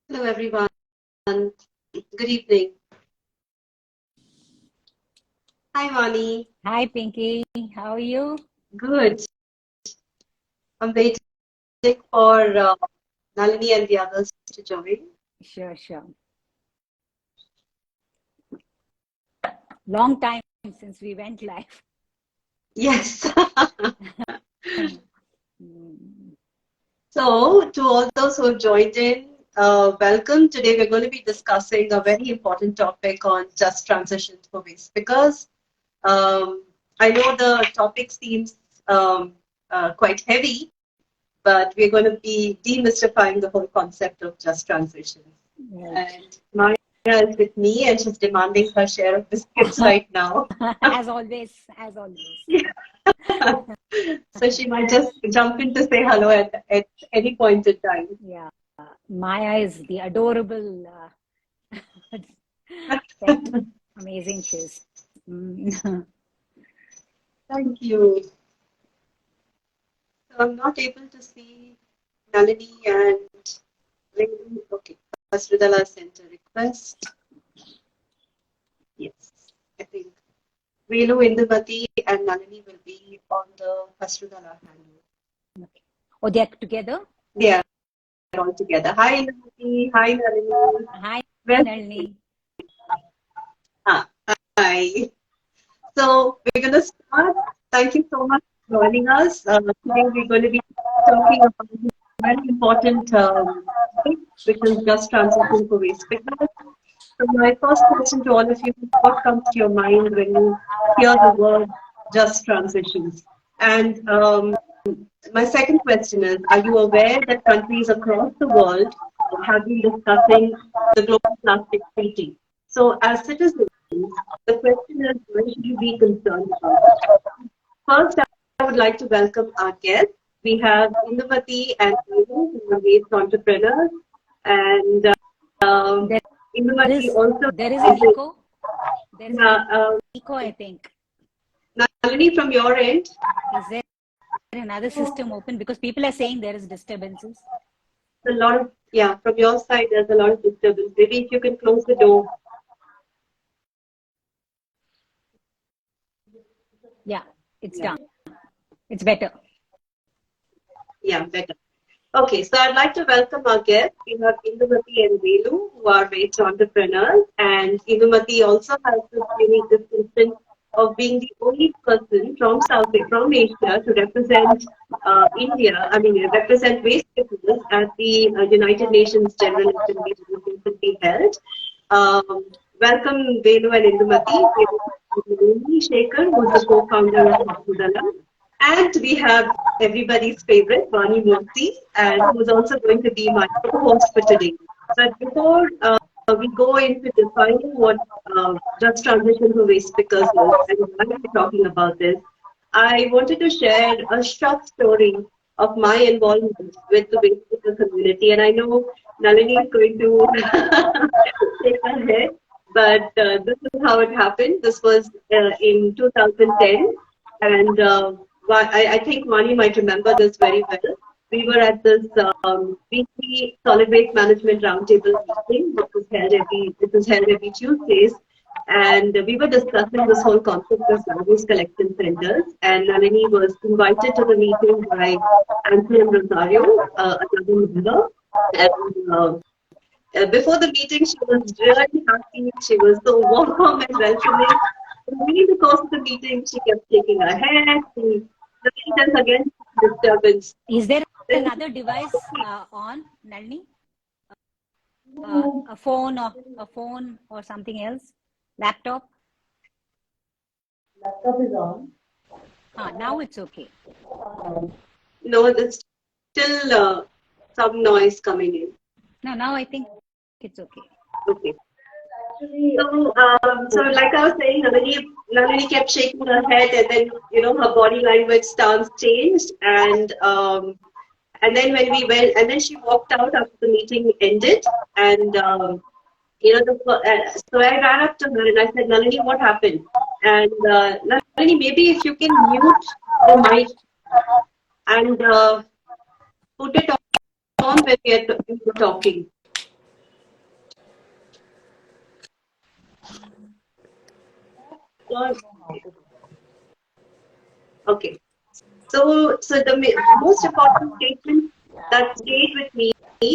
Hello, everyone. Good evening. Hi, Vani. Hi, Pinky. How are you? Good. I'm waiting for Nalini and the others to join. Sure, sure. Long time since we went live. Yes. Mm. So, to all those who have joined in, welcome. Today, we're going to be discussing a very important topic on just transitions for waste because um, I know the topic seems quite heavy, but we're going to be demystifying the whole concept of just transitions. Right. And Maria is with me, and she's demanding her share of biscuits right now. As always, as always. So she might just jump in to say hello at any point in time. Yeah. Maya is the adorable pet. Amazing she is. Mm. Thank you. So I'm not able to see Nalini and Venu. Okay, Dala sent a request. Yes, I think Velu, Indumathi, and Nalini will be on the Dala handle. Okay. Oh, they're together? They are all together. Hi, Indumathi. Hi, Nalini. Hi, Well, Nalini. hi. So we're going to start. Thank you so much for joining us. Today we're going to be talking about a very important topic, which is just transition for waste pickers. So my first question to all of you is what comes to your mind when you hear the word just transitions? And my second question is, are you aware that countries across the world have been discussing the global plastic treaty? So as citizens, the question is, why should you be concerned about it? First, I would like to welcome our guests. We have Indumathi and Velu, who are waste entrepreneurs, and um, There Indumathi is also there is an is echo. There is an uh, echo, I think. Nalini from your end. Is there another system open? Because people are saying there is disturbances. A lot of from your side, there's a lot of disturbance. Maybe if you can close the door. Yeah, it's Yeah, done. It's better. yeah, better. Okay, so I'd like to welcome our guests. We have Indumathi and Velu, who are waste entrepreneurs, and Indumathi also has this unique distinction of being the only person from Asia to represent India. I mean, represent waste pickers at the United Nations General Assembly that was recently held. Welcome, Velu and Indumathi. Nalini, Shekar, who is the co-founder of Dala. And we have everybody's favorite, Vani Murthy, and who's also going to be my co-host for today. But before we go into defining what just transition to waste pickers is and why we're talking about this, I wanted to share a short story of my involvement with the waste picker community. And I know Nalini is going to take ahead, but this is how it happened. This was in 2010, and I think Vani might remember this very well. We were at this weekly solid waste management roundtable meeting, which was held every Tuesdays, and we were discussing this whole concept of garbage collection centers. And Nalini was invited to the meeting by Anthony and Rosario, another member. And before the meeting, she was really happy. She was so warm and welcoming. During the course of the meeting, she kept shaking her head. There's again disturbance. Is there another device on, Nalini? A phone or something else? Laptop? Laptop is on. Now it's okay. No, there's still some noise coming in. No, now I think it's okay. Okay. So like I was saying, Nalini kept shaking her head, and then her body language stance changed, and then when we went, and then she walked out after the meeting ended, and so I ran up to her and I said, Nalini, what happened? And Nalini, maybe if you can mute the mic and put it on when we are talking. God. Okay. So the most important statement that stayed with me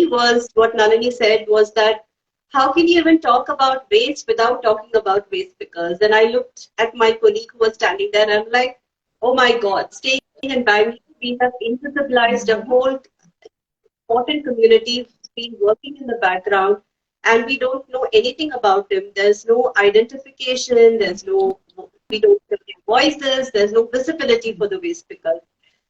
was what Nalini said was that how can you even talk about waste without talking about waste pickers? And I looked at my colleague who was standing there and I'm like, oh my God, staying in Bangalore, we have invisibilized a whole important community who's been working in the background and we don't know anything about them. There's no identification, we don't know their voices, there's no visibility for the waste pickers.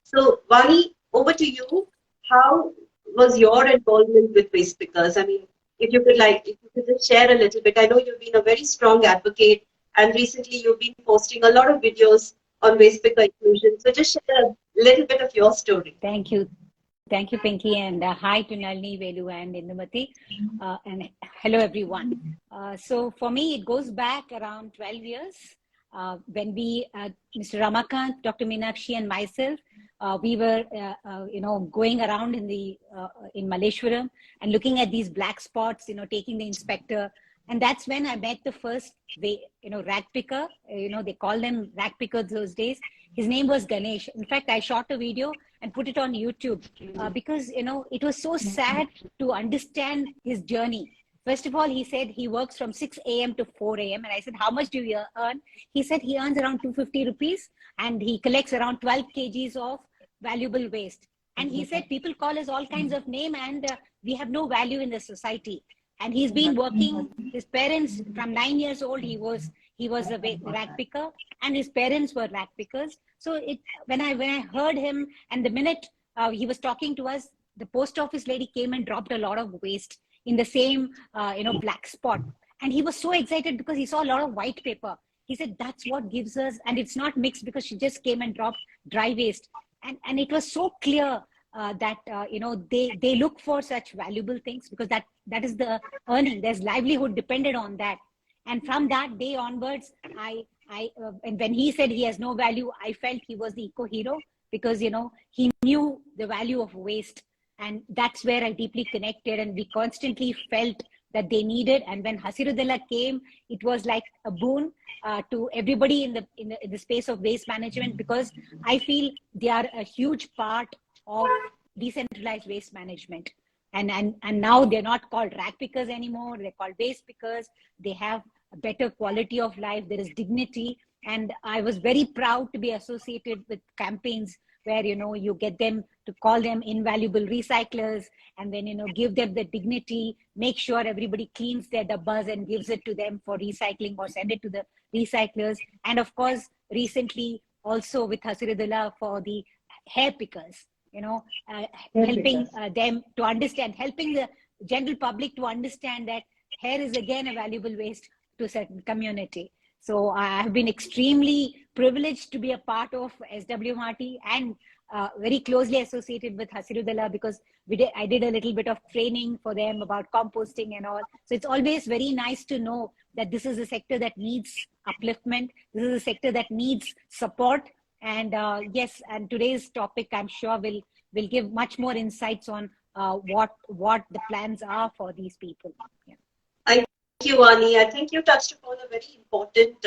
So, Vani, over to you. How was your involvement with waste pickers? I mean, if you could just share a little bit. I know you've been a very strong advocate, and recently you've been posting a lot of videos on waste picker inclusion. So, just share a little bit of your story. Thank you. Thank you, Pinky, and hi to Nalini, Velu, and Indumathi. And hello, everyone. So for me, it goes back around 12 years when Mr. Ramakant, Dr. Meenakshi, and myself, we were, going around in Malleshwaram and looking at these black spots, taking the inspector. And that's when I met the first, rag picker. They call them rag pickers those days. His name was Ganesh. In fact, I shot a video and put it on YouTube because, it was so sad to understand his journey. First of all, he said he works from 6 a.m. to 4 a.m. And I said, how much do you earn? He said he earns around 250 rupees and he collects around 12 kgs of valuable waste. And he said, people call us all kinds of names and we have no value in the society. And he's been working, his parents from 9 years old, he was a rag picker and his parents were rag pickers. So when I heard him and the minute he was talking to us, the post office lady came and dropped a lot of waste in the same, black spot. And he was so excited because he saw a lot of white paper. He said, that's what gives us, and it's not mixed because she just came and dropped dry waste. And it was so clear that, they look for such valuable things because that is the earning. There's livelihood depended on that. And from that day onwards, and when he said he has no value, I felt he was the eco hero because, he knew the value of waste. And that's where I deeply connected and we constantly felt that they needed. And when Hasiru Dala came, it was like a boon to everybody in the space of waste management because I feel they are a huge part of decentralized waste management. And now they're not called rag pickers anymore. They're called waste pickers. They have a better quality of life. There is dignity. And I was very proud to be associated with campaigns where, you get them to call them invaluable recyclers and then, give them the dignity, make sure everybody cleans their dabbas and gives it to them for recycling or send it to the recyclers. And of course, recently also with Hasiru Dala for the hair pickers, helping them to understand, helping the general public to understand that hair is again a valuable waste to a certain community. So I have been extremely privileged to be a part of SWMRT and very closely associated with Hasiru Dala because I did a little bit of training for them about composting and all. So it's always very nice to know that this is a sector that needs upliftment. This is a sector that needs support. And yes, and today's topic, I'm sure will give much more insights on what the plans are for these people. Yeah. Thank you, Vani. I think you touched upon a very important,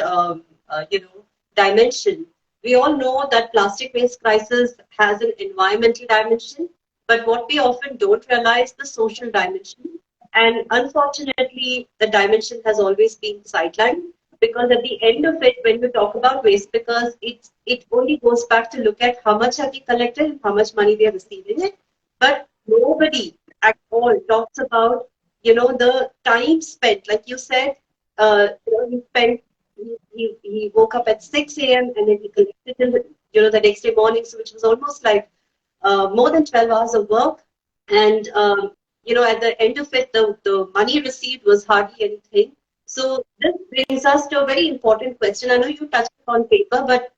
dimension. We all know that plastic waste crisis has an environmental dimension, but what we often don't realize the social dimension. And unfortunately, the dimension has always been sidelined because at the end of it, when we talk about waste, because it only goes back to look at how much have we collected and how much money we are receiving it, but nobody at all talks about the time spent, like you said, he woke up at 6 a.m. and then he collected till the next day morning, so which was almost like more than 12 hours of work. And, at the end of it, the money received was hardly anything. So this brings us to a very important question. I know you touched on paper, but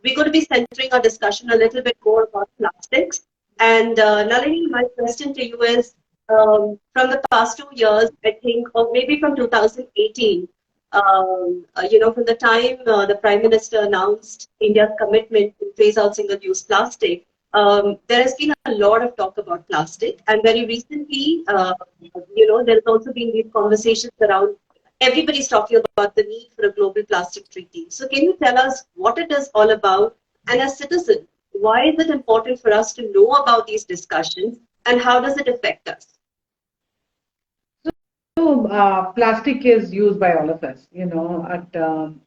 we're going to be centering our discussion a little bit more about plastics. And Nalini, my question to you is, from the past 2 years, I think, or maybe from 2018, from the time the Prime Minister announced India's commitment to phase out single-use plastic, there has been a lot of talk about plastic. And very recently, there's also been these conversations around everybody's talking about the need for a global plastic treaty. So can you tell us what it is all about? And as citizens, why is it important for us to know about these discussions and how does it affect us? So, plastic is used by all of us, at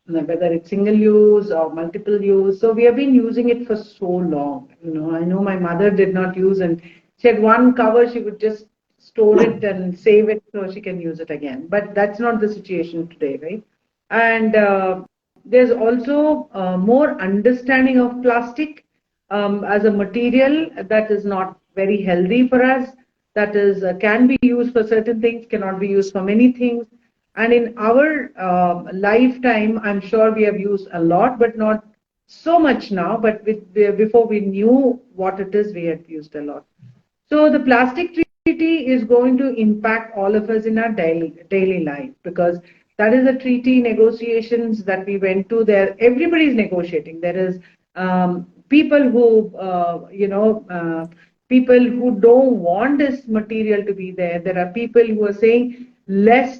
whether it's single use or multiple use. So we have been using it for so long. I know my mother did not use, and she had one cover, she would just store it and save it so she can use it again. But that's not the situation today, right? And there's also more understanding of plastic as a material that is not very healthy for us, that is can be used for certain things, cannot be used for many things. And in our lifetime, I'm sure we have used a lot, but not so much now. But before we knew what it is, we had used a lot. So the plastic treaty is going to impact all of us in our daily life, because that is the treaty negotiations that we went to. There, everybody is negotiating. There is people who, people who don't want this material to be there. There are people who are saying less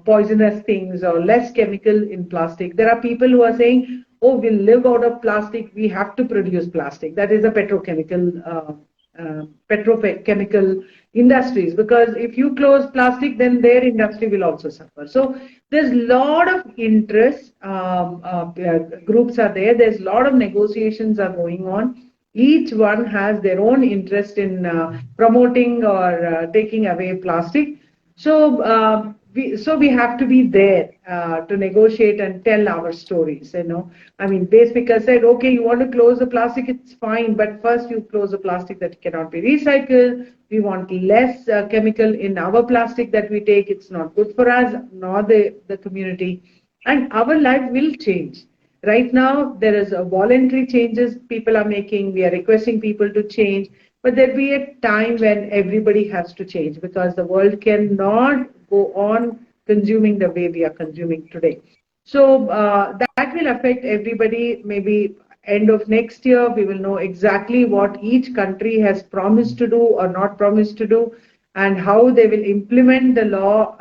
poisonous things or less chemical in plastic. There are people who are saying, oh, we'll live out of plastic. We have to produce plastic. That is a petrochemical industries, because if you close plastic, then their industry will also suffer. So there's a lot of interest, groups are there, there's a lot of negotiations are going on. Each one has their own interest in promoting or taking away plastic. So we have to be there to negotiate and tell our stories. I mean, Base Speaker said, okay, you want to close the plastic, it's fine, but first you close the plastic that cannot be recycled. We want less chemical in our plastic that we take. It's not good for us nor the community, and our life will change. Right now, there is a voluntary changes people are making. We are requesting people to change, but there'll be a time when everybody has to change, because the world cannot go on consuming the way we are consuming today. So that will affect everybody. Maybe end of next year, we will know exactly what each country has promised to do or not promised to do, and how they will implement the law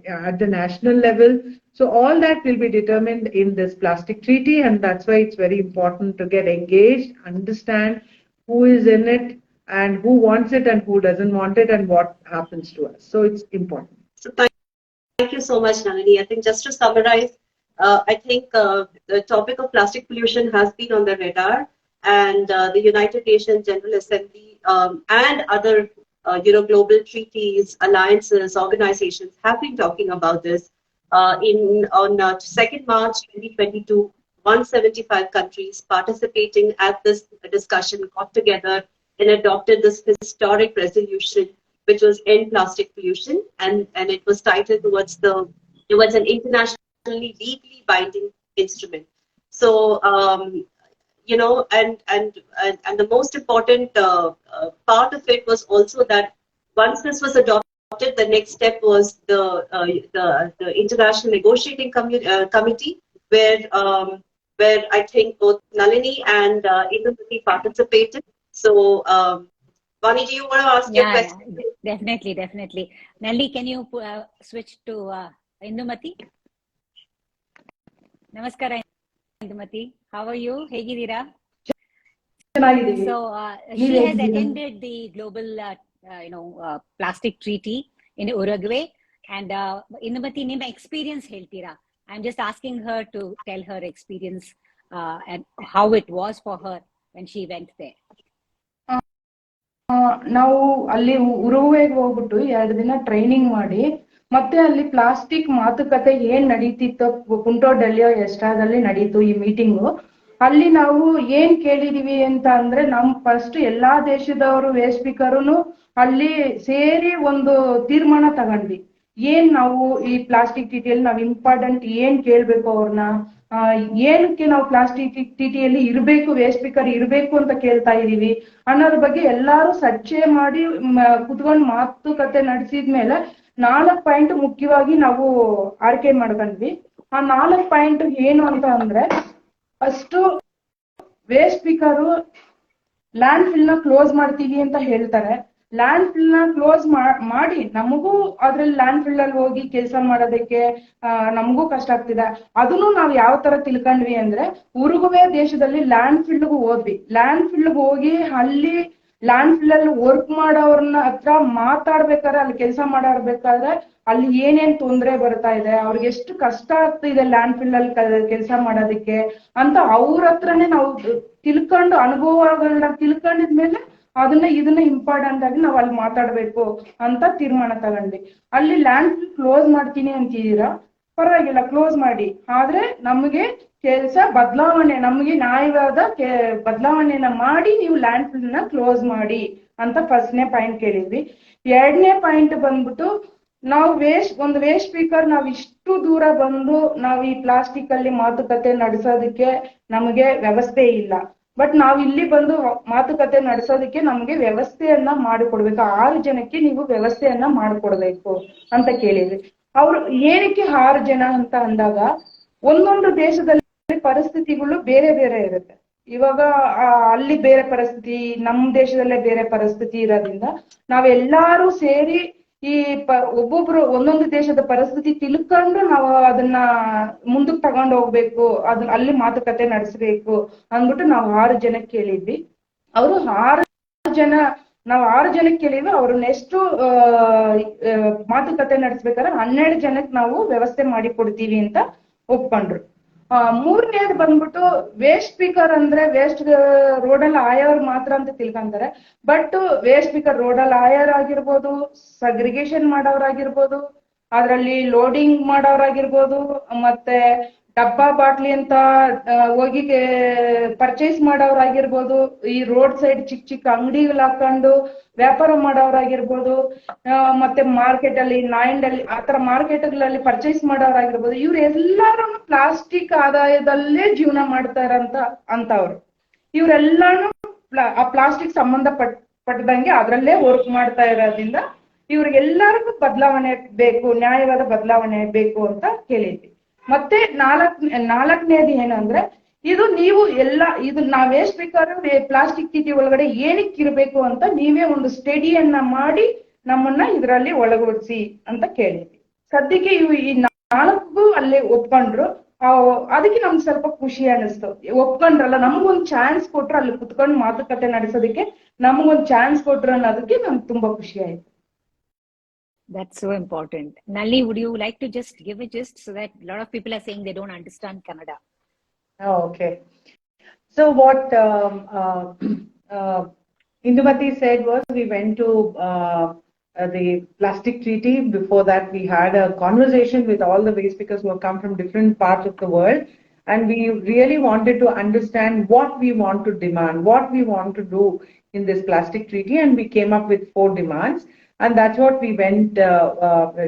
at the national level. So all that will be determined in this plastic treaty, and that's why it's very important to get engaged, understand who is in it and who wants it and who doesn't want it and what happens to us. So it's important. So thank you so much, Nalini. I think just to summarize, I think the topic of plastic pollution has been on the radar, and the United Nations General Assembly and other global treaties, alliances, organizations have been talking about this. On 2nd March 2022, 175 countries participating at this discussion got together and adopted this historic resolution, which was End Plastic Pollution, and it was titled towards an internationally legally binding instrument. So and the most important part of it was also that once this was adopted, the next step was the International Negotiating Committee, where I think both Nalini and Indumathi participated. So, Vani, do you want to ask your question? Yeah, definitely. Nalini, can you switch to Indumathi? Namaskara, Indumathi. How are you? Hegidira? So she has attended the global plastic treaty in Uruguay, and Indumathi ನಿಮ್ಮ experience ಹೇಳ್ತೀರಾ? I'm just asking her to tell her experience and how it was for her when she went there. ನಾವು ಅಲ್ಲಿ ಉರುಗ್ವೇಗೆ ಹೋಗ್ಬಿಟ್ಟು 2 ದಿನ training ಮಾಡಿ, ಮತ್ತೆ ಅಲ್ಲಿ plastic ಮಾತುಕತೆ ಏನ್ ನಡೀತಿತ್ತು ಪುಂಟೋ ಡೆಲಿಯೋ ಎಸ್ಟ್ರಾದಲ್ಲಿ ನಡೀತು ಈ ಮೀಟಿಂಗು. ಅಲ್ಲಿ ನಾವು ಏನ್ ಕೇಳಿದೀವಿ ಅಂತ ಅಂದ್ರೆ, ಫಸ್ಟ್ ಎಲ್ಲಾ ದೇಶದವರು ವೇಸ್ಟ್ ಸ್ಪೀಕರುನು ಅಲ್ಲಿ ಸೇರಿ ಒಂದು ತೀರ್ಮಾನ ತಗೊಂಡ್ವಿ. ಏನ್ ನಾವು ಈ ಪ್ಲಾಸ್ಟಿಕ್ ಟಿಟಿಯಲ್ಲಿ ನಾವು ಇಂಪಾರ್ಟೆಂಟ್ ಏನ್ ಕೇಳ್ಬೇಕು ಅವ್ರನ್ನ, ಏನಕ್ಕೆ ನಾವು ಪ್ಲಾಸ್ಟಿಕ್ ಟಿಟಿಯಲ್ಲಿ ಇರ್ಬೇಕು, ವೇಸ್ಟ್ ಸ್ಪೀಕರ್ ಇರ್ಬೇಕು ಅಂತ ಕೇಳ್ತಾ ಇದೀವಿ ಅನ್ನೋದ್ರ ಬಗ್ಗೆ ಎಲ್ಲಾರು ಚರ್ಚೆ ಮಾಡಿ ಕುತ್ಕೊಂಡ್ ಮಾತುಕತೆ ನಡೆಸಿದ್ಮೇಲೆ 4 ಪಾಯಿಂಟ್ ಮುಖ್ಯವಾಗಿ ನಾವು ಆಯ್ಕೆ ಮಾಡ್ಕೊಂಡ್ವಿ. ಆ 4 ಪಾಯಿಂಟ್ ಏನು ಅಂತ ಅಂದ್ರೆ, first waste speaker land fill ನ ಕ್ಲೋಸ್ ಮಾಡ್ತೀವಿ ಅಂತ ಹೇಳ್ತಾರೆ. ಲ್ಯಾಂಡ್ ಫಿಲ್ ನ ಕ್ಲೋಸ್ ಮಾಡಿ ನಮಗೂ ಅದ್ರಲ್ಲಿ ಲ್ಯಾಂಡ್ ಫಿಲ್ ಅಲ್ಲಿ ಹೋಗಿ ಕೆಲಸ ಮಾಡೋದಕ್ಕೆ ನಮಗೂ ಕಷ್ಟ ಆಗ್ತಿದೆ. ಅದನ್ನು ನಾವು ಯಾವ ತರ ತಿಳ್ಕೊಂಡ್ವಿ ಅಂದ್ರೆ, ಉರುಗುವೆ ದೇಶದಲ್ಲಿ ಲ್ಯಾಂಡ್ ಫಿಲ್ಗೂ ಹೋದ್ವಿ. ಲ್ಯಾಂಡ್ ಫಿಲ್ಗೆ ಹೋಗಿ ಅಲ್ಲಿ ಲ್ಯಾಂಡ್ ಫಿಲ್ ಅಲ್ಲಿ ವರ್ಕ್ ಮಾಡೋರ್ನ ಹತ್ರ ಮಾತಾಡ್ಬೇಕಾದ್ರೆ, ಅಲ್ಲಿ ಕೆಲಸ ಮಾಡಿರ್ಬೇಕಾದ್ರೆ ಅಲ್ಲಿ ಏನೇನ್ ತೊಂದರೆ ಬರ್ತಾ ಇದೆ, ಅವ್ರಿಗೆ ಎಷ್ಟು ಕಷ್ಟ ಆಗ್ತಿದೆ ಲ್ಯಾಂಡ್ ಫಿಲ್ ಅಲ್ಲಿ ಕೆಲಸ ಮಾಡೋದಕ್ಕೆ ಅಂತ ಅವ್ರ ಹತ್ರನೇ ನಾವು ತಿಳ್ಕೊಂಡು, ಅನುಭವಗಳನ್ನ ತಿಳ್ಕೊಂಡಿದ್ಮೇಲೆ ಇದನ್ನ ಇಂಪಾರ್ಟೆಂಟ್ ಆಗಿ ನಾವ್ ಅಲ್ಲಿ ಮಾತಾಡ್ಬೇಕು ಅಂತ ತೀರ್ಮಾನ ತಗೊಂಡ್ವಿ. ಅಲ್ಲಿ ಲ್ಯಾಂಡ್ ಫಿಲ್ ಕ್ಲೋಸ್ ಮಾಡ್ತೀನಿ ಅಂತಿದ್ದೀರಾ, ಪರವಾಗಿಲ್ಲ ಕ್ಲೋಸ್ ಮಾಡಿ, ಆದ್ರೆ ನಮಗೆ ಕೆಲಸ ಬದಲಾವಣೆ, ನಮಗೆ ನ್ಯಾಯವಾದ ಬದಲಾವಣೆನ ಮಾಡಿ ನೀವು ಲ್ಯಾಂಡ್ ಫಿಲ್ ನ ಕ್ಲೋಸ್ ಮಾಡಿ ಅಂತ ಫಸ್ಟ್ನೇ ಪಾಯಿಂಟ್ ಕೇಳಿದ್ವಿ. ಎರಡನೇ ಪಾಯಿಂಟ್ ಬಂದ್ಬಿಟ್ಟು, ನಾವು ಒಂದು ವೇಸ್ಟ್ ಸ್ಪೀಕರ್ ನಾವ್ ಇಷ್ಟು ದೂರ ಬಂದು ನಾವ್ ಈ ಪ್ಲಾಸ್ಟಿಕ್ ಅಲ್ಲಿ ಮಾತುಕತೆ ನಡೆಸೋದಕ್ಕೆ ನಮಗೆ ವ್ಯವಸ್ಥೆ ಇಲ್ಲ. ಬಟ್ ನಾವ್ ಇಲ್ಲಿ ಬಂದು ಮಾತುಕತೆ ನಡೆಸೋದಕ್ಕೆ ನಮ್ಗೆ ವ್ಯವಸ್ಥೆಯನ್ನ ಮಾಡಿಕೊಡ್ಬೇಕು, 6 ಜನಕ್ಕೆ ನೀವು ವ್ಯವಸ್ಥೆಯನ್ನ ಮಾಡಿಕೊಡ್ಬೇಕು ಅಂತ ಕೇಳಿದ್ವಿ. ಅವ್ರು ಏನಕ್ಕೆ 6 ಜನ ಅಂತ ಅಂದಾಗ, ಒಂದೊಂದು ದೇಶದಲ್ಲಿ ಪರಿಸ್ಥಿತಿಗಳು ಬೇರೆ ಬೇರೆ ಇರುತ್ತೆ. ಇವಾಗ ಅಲ್ಲಿ ಬೇರೆ ಪರಿಸ್ಥಿತಿ, ನಮ್ ದೇಶದಲ್ಲೇ ಬೇರೆ ಪರಿಸ್ಥಿತಿ ಇರೋದ್ರಿಂದ ನಾವೆಲ್ಲಾರು ಸೇರಿ ಈ ಒಬ್ಬೊಬ್ರು ಒಂದೊಂದು ದೇಶದ ಪರಿಸ್ಥಿತಿ ತಿಳ್ಕೊಂಡು ನಾವು ಅದನ್ನ ಮುಂದಕ್ಕೆ ತಗೊಂಡು ಹೋಗ್ಬೇಕು, ಅಲ್ಲಿ ಮಾತುಕತೆ ನಡೆಸಬೇಕು ಅಂದ್ಬಿಟ್ಟು ನಾವು 6 ಜನಕ್ಕೆ ಕೇಳಿದ್ವಿ. ಅವರು 6 ಜನ, ನಾವು 6 ಜನಕ್ಕೆ ಕೇಳಿದ್ವಿ. ಅವ್ರು ನೆಕ್ಸ್ಟ್ ಮಾತುಕತೆ ನಡೆಸ್ಬೇಕಾದ್ರೆ 12 ಜನಕ್ಕೆ ನಾವು ವ್ಯವಸ್ಥೆ ಮಾಡಿ ಕೊಡ್ತೀವಿ ಅಂತ ಒಪ್ಕೊಂಡ್ರು. ಮೂರನೇದು ಬಂದ್ಬಿಟ್ಟು, ವೇಸ್ಟ್ ಸ್ಪೀಕರ್ ಅಂದ್ರೆ ವೇಸ್ಟ್ ರೋಡಲ್ಲಿ ಆಯೋರ್ ಮಾತ್ರ ಅಂತ ತಿಳ್ಕೊಂತಾರೆ. ಬಟ್ ವೇಸ್ಟ್ ಸ್ಪೀಕರ್ ರೋಡಲ್ಲಿ ಆಯೋರ್ ಆಗಿರ್ಬೋದು, ಸಗ್ರಿಗೇಷನ್ ಮಾಡೋರಾಗಿರ್ಬೋದು, ಅದ್ರಲ್ಲಿ ಲೋಡಿಂಗ್ ಮಾಡೋರಾಗಿರ್ಬೋದು, ಮತ್ತೆ ಡಬ್ಬಾ ಬಾಟ್ಲಿ ಅಂತ ಹೋಗಿ ಪರ್ಚೇಸ್ ಮಾಡೋರಾಗಿರ್ಬೋದು, ಈ ರೋಡ್ ಸೈಡ್ ಚಿಕ್ಕ ಚಿಕ್ಕ ಅಂಗಡಿಗಳು ಹಾಕೊಂಡು ವ್ಯಾಪಾರ ಮಾಡೋರಾಗಿರ್ಬೋದು, ಮತ್ತೆ ಮಾರ್ಕೆಟ್ ಅಲ್ಲಿ ನಾಯಿಂಡಲ್ಲಿ ಆತರ ಮಾರ್ಕೆಟ್ಗಳಲ್ಲಿ ಪರ್ಚೇಸ್ ಮಾಡೋರಾಗಿರ್ಬೋದು, ಇವ್ರು ಎಲ್ಲಾರು ಪ್ಲಾಸ್ಟಿಕ್ ಆದಾಯದಲ್ಲೇ ಜೀವನ ಮಾಡ್ತಾರಂತ ಅಂತವ್ರು. ಇವ್ರೆಲ್ಲಾನು ಆ ಪ್ಲಾಸ್ಟಿಕ್ ಪಟ್ಟದಂಗೆ ಅದ್ರಲ್ಲೇ ವರ್ಕ್ ಮಾಡ್ತಾ ಇರೋದ್ರಿಂದ ಇವ್ರಿಗೆಲ್ಲರಿಗೂ ಬದಲಾವಣೆ ಬೇಕು, ನ್ಯಾಯವಾದ ಬದಲಾವಣೆ ಬೇಕು ಅಂತ ಕೇಳಿದ್ವಿ. ಮತ್ತೆ ನಾಲ್ಕನೇದು ಏನಂದ್ರೆ, ಇದು ನೀವು ನಾವ್ ವೇಸ್ಟ್ ಬೇಕಾದ್ರೆ ಪ್ಲಾಸ್ಟಿಕ್ ಚೀಟಿ ಒಳಗಡೆ ಏನಕ್ಕೆ ಇರ್ಬೇಕು ಅಂತ ನೀವೇ ಒಂದು ಸ್ಟಡಿಯನ್ನ ಮಾಡಿ ನಮ್ಮನ್ನ ಇದರಲ್ಲಿ ಒಳಗೊಳಿಸಿ ಅಂತ ಕೇಳಿದ್ವಿ. ಸದ್ಯಕ್ಕೆ ಈ 4 ಅಲ್ಲಿ ಒಪ್ಕೊಂಡ್ರು. ಅದಕ್ಕೆ ನಮ್ಗೆ ಸ್ವಲ್ಪ ಖುಷಿ ಅನಿಸ್ತು. ಒಪ್ಕೊಂಡ್ರಲ್ಲ, ನಮಗೊಂದು ಚಾನ್ಸ್ ಕೊಟ್ರು, ಅಲ್ಲಿ ಕುತ್ಕೊಂಡು ಮಾತುಕತೆ ನಡೆಸೋದಕ್ಕೆ ನಮಗೊಂದು ಚಾನ್ಸ್ ಕೊಟ್ರು ಅನ್ನೋದಕ್ಕೆ ನಮ್ಗೆ ತುಂಬಾ ಖುಷಿ ಆಯ್ತು. That's so important. Nalini, would you like to just give a gist, so that a lot of people are saying they don't understand Kannada? Oh, okay. So what Indumathi said was, we went to the plastic treaty. Before that, we had a conversation with all the waste speakers who have come from different parts of the world. And we really wanted to understand what we want to demand, what we want to do in this plastic treaty. And we came up with 4 demands. And that's what we went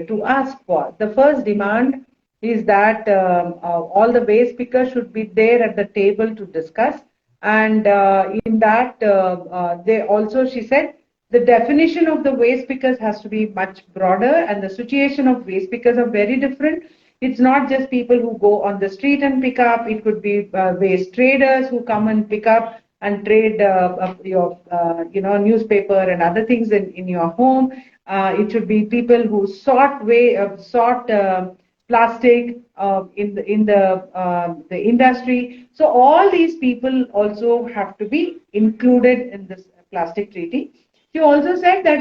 to ask for. The first demand is that all the waste speakers should be there at the table to discuss. And in that, they also, she said, the definition of the waste speakers has to be much broader, and the situation of waste speakers are very different. It's not just people who go on the street and pick up. It could be waste traders who come and pick up and trade your newspaper and other things in your home. It should be people who sort plastic in the industry. So all these people also have to be included in this plastic treaty. She also said that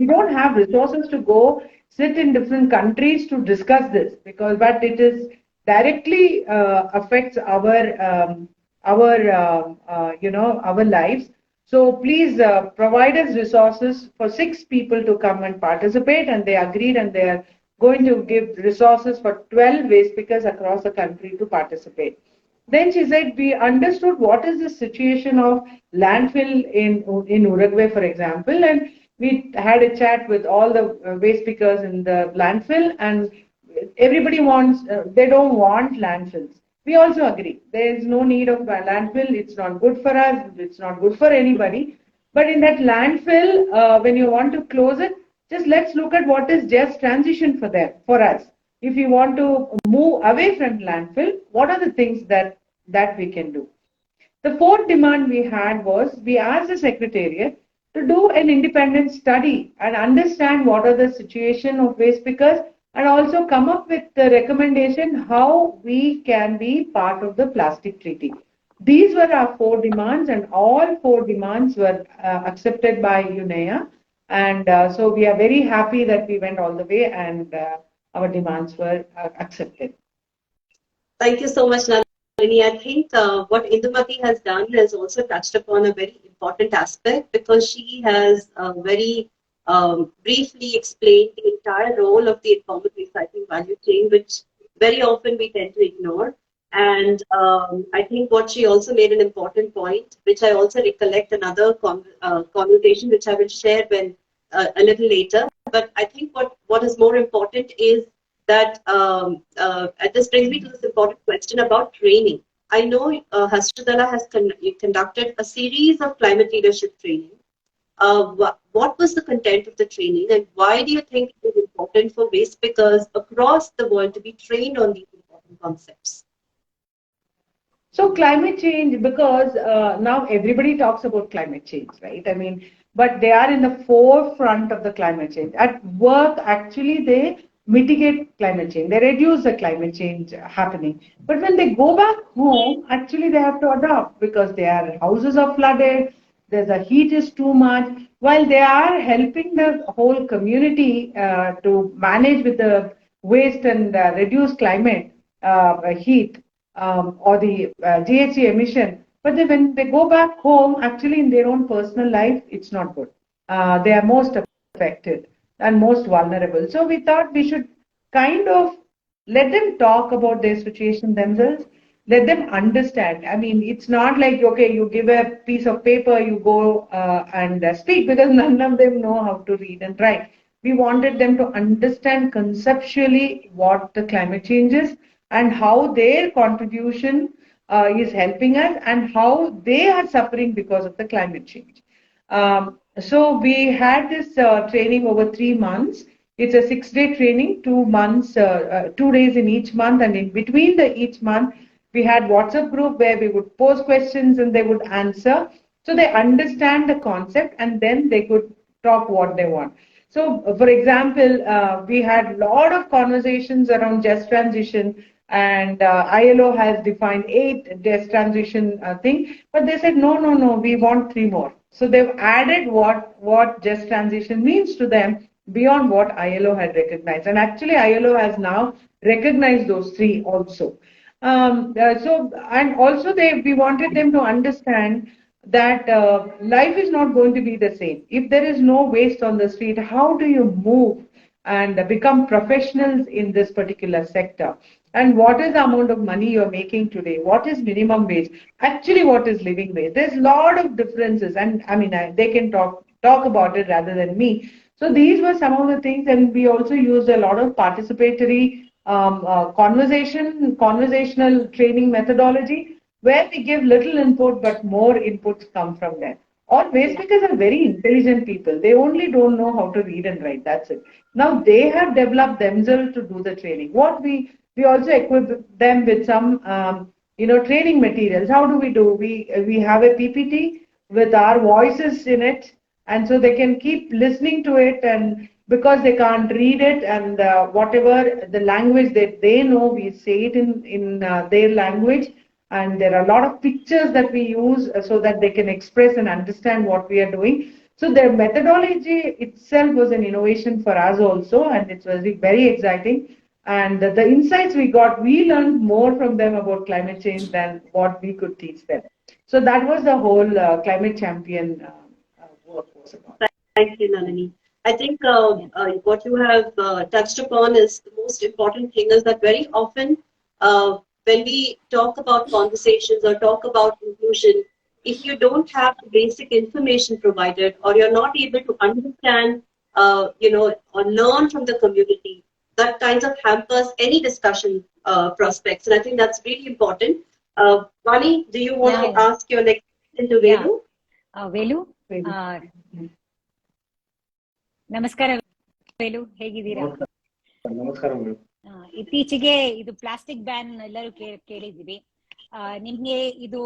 we don't have resources to go sit in different countries to discuss this, but it is directly affects our lives. So please provide us resources for 6 people to come and participate. And they agreed, and they are going to give resources for 12 waste speakers across the country to participate. Then she said, we understood what is the situation of landfill in Uruguay, for example, and we had a chat with all the waste speakers in the landfill, and everybody they don't want landfills. We also agree. There is no need of a landfill. It's not good for us. It's not good for anybody. But in that landfill, when you want to close it, just let's look at what is just transition for us. If you want to move away from landfill, what are the things that we can do? The 4th demand we had was, we asked the Secretariat to do an independent study and understand what are the situation of waste pickers, and also come up with the recommendation how we can be part of the plastic treaty. These were our 4 demands, and all 4 demands were accepted by UNEA. And so we are very happy that we went all the way, and our demands were accepted. Thank you so much, Nalini. I think what Indumathi has done has also touched upon a very important aspect, because she has very briefly explained the entire role of the informal recycling value chain, which very often we tend to ignore. And I think what she also made an important point, which I also recollect another conversation, which I will share when a little later. But I think what is more important is that this brings me to this important question about training. I know Hasiru Dala has conducted a series of climate leadership training. What was the content of the training, and why do you think it is important for waste pickers across the world to be trained on these important concepts? So climate change, because now everybody talks about climate change, right? I mean, but they are in the forefront of the climate change. At work, actually, they mitigate climate change. They reduce the climate change happening. But when they go back home, actually, they have to adapt because their houses are flooded. The heat is too much. While they are helping the whole community to manage with the waste and reduce climate heat, or the GHG emission, but then when they go back home, actually in their own personal life, it's not good. They are most affected and most vulnerable. So we thought we should kind of let them talk about their situation themselves, let them understand. I mean, it's not like, okay, you give a piece of paper, you go and speak, because none of them know how to read and write. We wanted them to understand conceptually what the climate change is, and how their contribution is helping us, and how they are suffering because of the climate change. So we had this training over 3 months. It's a 6-day training, 2 months, 2 days in each month, and in between each month, we had WhatsApp group where we would pose questions and they would answer. So they understand the concept, and then they could talk what they want. So, for example, we had a lot of conversations around just transition, and ILO has defined 8 just transition thing, but they said no, we want 3 more. So they've added what just transition means to them beyond what ILO had recognized, and actually ILO has now recognized those 3 also. And also we wanted them to understand that life is not going to be the same. If there is no waste on the street, how do you move and become professionals in this particular sector? And what is the amount of money you're making today? What is minimum wage? Actually, what is living wage? There's a lot of differences, and I mean, they can talk about it rather than me. So these were some of the things, and we also used a lot of participatory conversational training methodology, where we give little input, but more inputs come from them. All waste pickers are very intelligent people. They only don't know how to read and write. That's it. Now they have developed themselves to do the training. What we also equip them with some training materials. How do? We have a PPT with our voices in it, and so they can keep listening to it, and because they can't read it, and whatever the language that they know, we say it in their language. And there are a lot of pictures that we use so that they can express and understand what we are doing. So their methodology itself was an innovation for us also, and it was very exciting. And the insights we got, we learned more from them about climate change than what we could teach them. So that was the whole climate champion work was about. Thank you, Nalini. I think what you have touched upon is the most important thing, is that very often when we talk about conversations or talk about inclusion, if you don't have the basic information provided, or you're not able to understand, or learn from the community, that kind of hampers any discussion prospects. And I think that's really important. Vani, do you want to ask your next question to Velu? Velu? ನಮಸ್ಕಾರ ವೇಲು, ಹೇಗಿದ್ದೀರಾ? ನಮಸ್ಕಾರ. ಇತ್ತೀಚೆಗೆ ಇದು plastic ban ಎಲ್ಲರೂ ಕೇಳಿದ್ದೀವಿ. ನಿಮ್ಗೆ ಇದು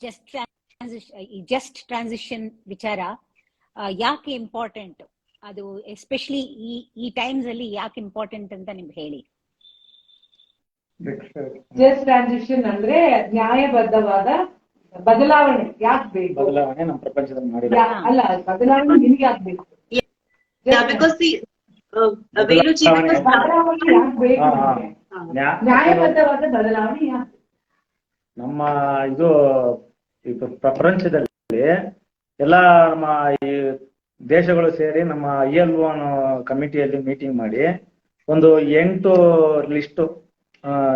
just just transition ವಿಚಾರ ಯಾಕೆ ಇಂಪಾರ್ಟೆಂಟ್, ಅದು ಎಸ್ಪೆಷಲಿ ಈ ಟೈಮ್ಸ್ ಅಲ್ಲಿ ಯಾಕೆ ಇಂಪಾರ್ಟೆಂಟ್ ಅಂತ ನಿಮ್ಗೆ ಹೇಳಿ. ಜಸ್ಟ್ ಟ್ರಾನ್ಸಿಷನ್ ಅಂದ್ರೆ ನ್ಯಾಯಬದ್ಧವಾದ ಬದಲಾವಣೆ ಯಾಕೆ ಬೇಕು? ಬದಲಾವಣೆ ನಮ್ಮ ಪ್ರಪಂಚದಲ್ಲಿ ಮಾಡಿಲ್ಲ. ಅಲ್ಲ, ಬದಲಾವಣೆ ನಿಮ್ಗೆ ಆಗ್ಬೇಕು. because see, Veluji, because ಬದಲಾವಣೆ ಯಾಕೆ ಬೇಕು? ನ್ಯಾಯಬದ್ಧವಾದ ಬದಲಾವಣೆ ಯಾಕೆ? ನಮ್ಮ ಇದು ಪ್ರಪಂಚದಲ್ಲಿ ಎಲ್ಲ ನಮ್ಮ ಈ ದೇಶಗಳು ಸೇರಿ ನಮ್ಮ ILO ಅನ್ನೋ ಕಮಿಟಿಯಲ್ಲಿ ಮೀಟಿಂಗ್ ಮಾಡಿ ಒಂದು 8 ಲಿಸ್ಟ್